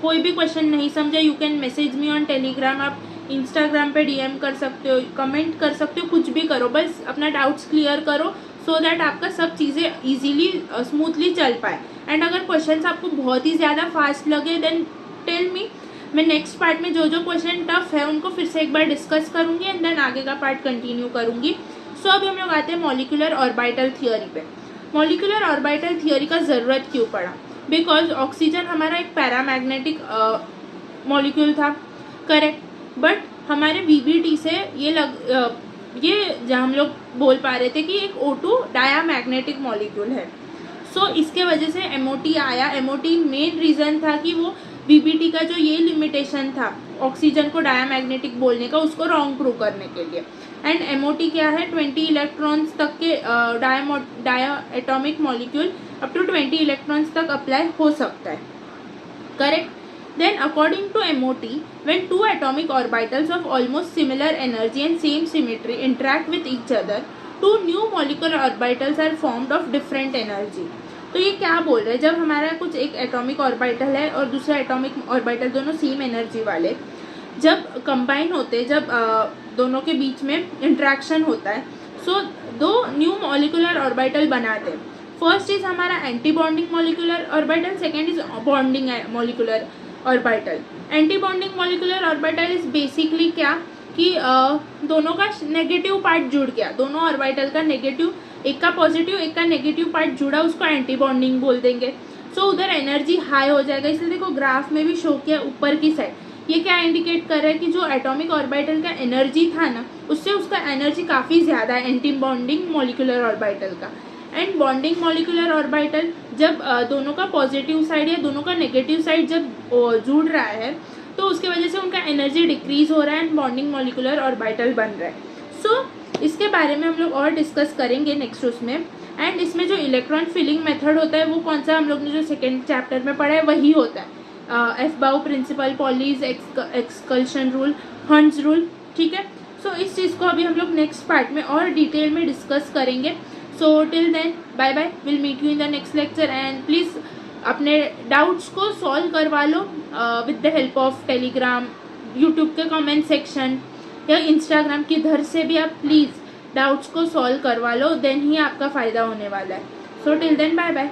S1: कोई भी क्वेश्चन नहीं समझा, you can message me on Telegram, आप इंस्टाग्राम पे डीएम कर सकते हो, कमेंट कर सकते हो, कुछ भी करो, बस अपना डाउट्स क्लियर करो सो दैट आपका सब चीज़ें ईजीली स्मूथली चल पाए. एंड अगर क्वेश्चन आपको बहुत ही ज़्यादा फास्ट लगे देन टेल मी, मैं नेक्स्ट पार्ट में जो जो क्वेश्चन टफ है उनको फिर से एक बार डिस्कस करूंगी एंड देन आगे का पार्ट कंटिन्यू करूंगी. सो अभी हम लोग आते हैं मॉलिक्यूलर ऑर्बिटल थियोरी पे. मॉलिक्यूलर ऑर्बिटल थियोरी का ज़रूरत क्यों पड़ा? बिकॉज ऑक्सीजन हमारा एक पैरामैग्नेटिक मॉलिक्यूल था, करेक्ट, बट हमारे वीबीटी से ये जहाँ हम लोग बोल पा रहे थे कि एक O2 डायामैग्नेटिक मॉलिक्यूल है. सो इसके वजह से MOT आया. MOT मेन रीज़न था कि वो वीबीटी का जो ये लिमिटेशन था ऑक्सीजन को डायामैग्नेटिक बोलने का, उसको रॉन्ग प्रूव करने के लिए. एंड MOT क्या है? 20 इलेक्ट्रॉन्स तक के diatomic molecule up to 20 electrons तक अप्लाई हो सकता है, correct. Then according to MOT, when two atomic orbitals of almost similar energy and same symmetry interact with each other, two new molecular orbitals are formed of different energy. तो ये क्या बोल रहे हैं? जब हमारा कुछ एक एटॉमिक ऑर्बिटल है और दूसरा एटॉमिक ऑर्बिटल दोनों सेम एनर्जी वाले जब कंबाइन होते हैं, जब दोनों के बीच में इंट्रैक्शन होता है, सो दो न्यू मॉलिक्यूलर ऑर्बिटल बनाते हैं. फर्स्ट इज हमारा anti bonding molecular orbital, second is bonding molecular orbital. Anti bonding molecular orbital is basically क्या कि दोनों का नेगेटिव पार्ट जुड़ गया, दोनों ऑर्बिटल का नेगेटिव, एक का पॉजिटिव एक का नेगेटिव पार्ट जुड़ा, उसको एंटी बॉन्डिंग बोल देंगे. सो उधर एनर्जी हाई हो जाएगा. इसलिए देखो ग्राफ में भी शो किया ऊपर की साइड, ये क्या इंडिकेट कर रहा है कि जो एटॉमिक ऑर्बिटल का एनर्जी था ना, उससे उसका एनर्जी काफ़ी ज़्यादा है एंटी बॉन्डिंग मॉलिक्यूलर ऑर्बिटल का. एंड बॉन्डिंग मॉलिक्यूलर ऑर्बिटल जब दोनों का पॉजिटिव साइड या दोनों का नेगेटिव साइड जब जुड़ रहा है तो उसकी वजह से उनका एनर्जी डिक्रीज हो रहा है एंड बॉन्डिंग मॉलिक्यूलर ऑर्बिटल बन रहा है. सो इसके बारे में हम लोग और डिस्कस करेंगे नेक्स्ट उसमें. एंड इसमें जो इलेक्ट्रॉन फिलिंग मेथड होता है वो कौन सा, हम लोग ने जो सेकेंड चैप्टर में पढ़ा है वही होता है. Aufbau principle, Pauli's exclusion rule, Hund's rule, ठीक है. सो इस चीज़ को अभी हम लोग नेक्स्ट पार्ट में और डिटेल में डिस्कस करेंगे. So till then bye bye, will meet you in the next lecture. And please अपने डाउट्स को सॉल्व करवा लो with the help of Telegram, YouTube के कमेंट सेक्शन या इंस्टाग्राम किधर से भी आप प्लीज़ डाउट्स को सॉल्व करवा लो, देन ही आपका फ़ायदा होने वाला है. So till then bye bye.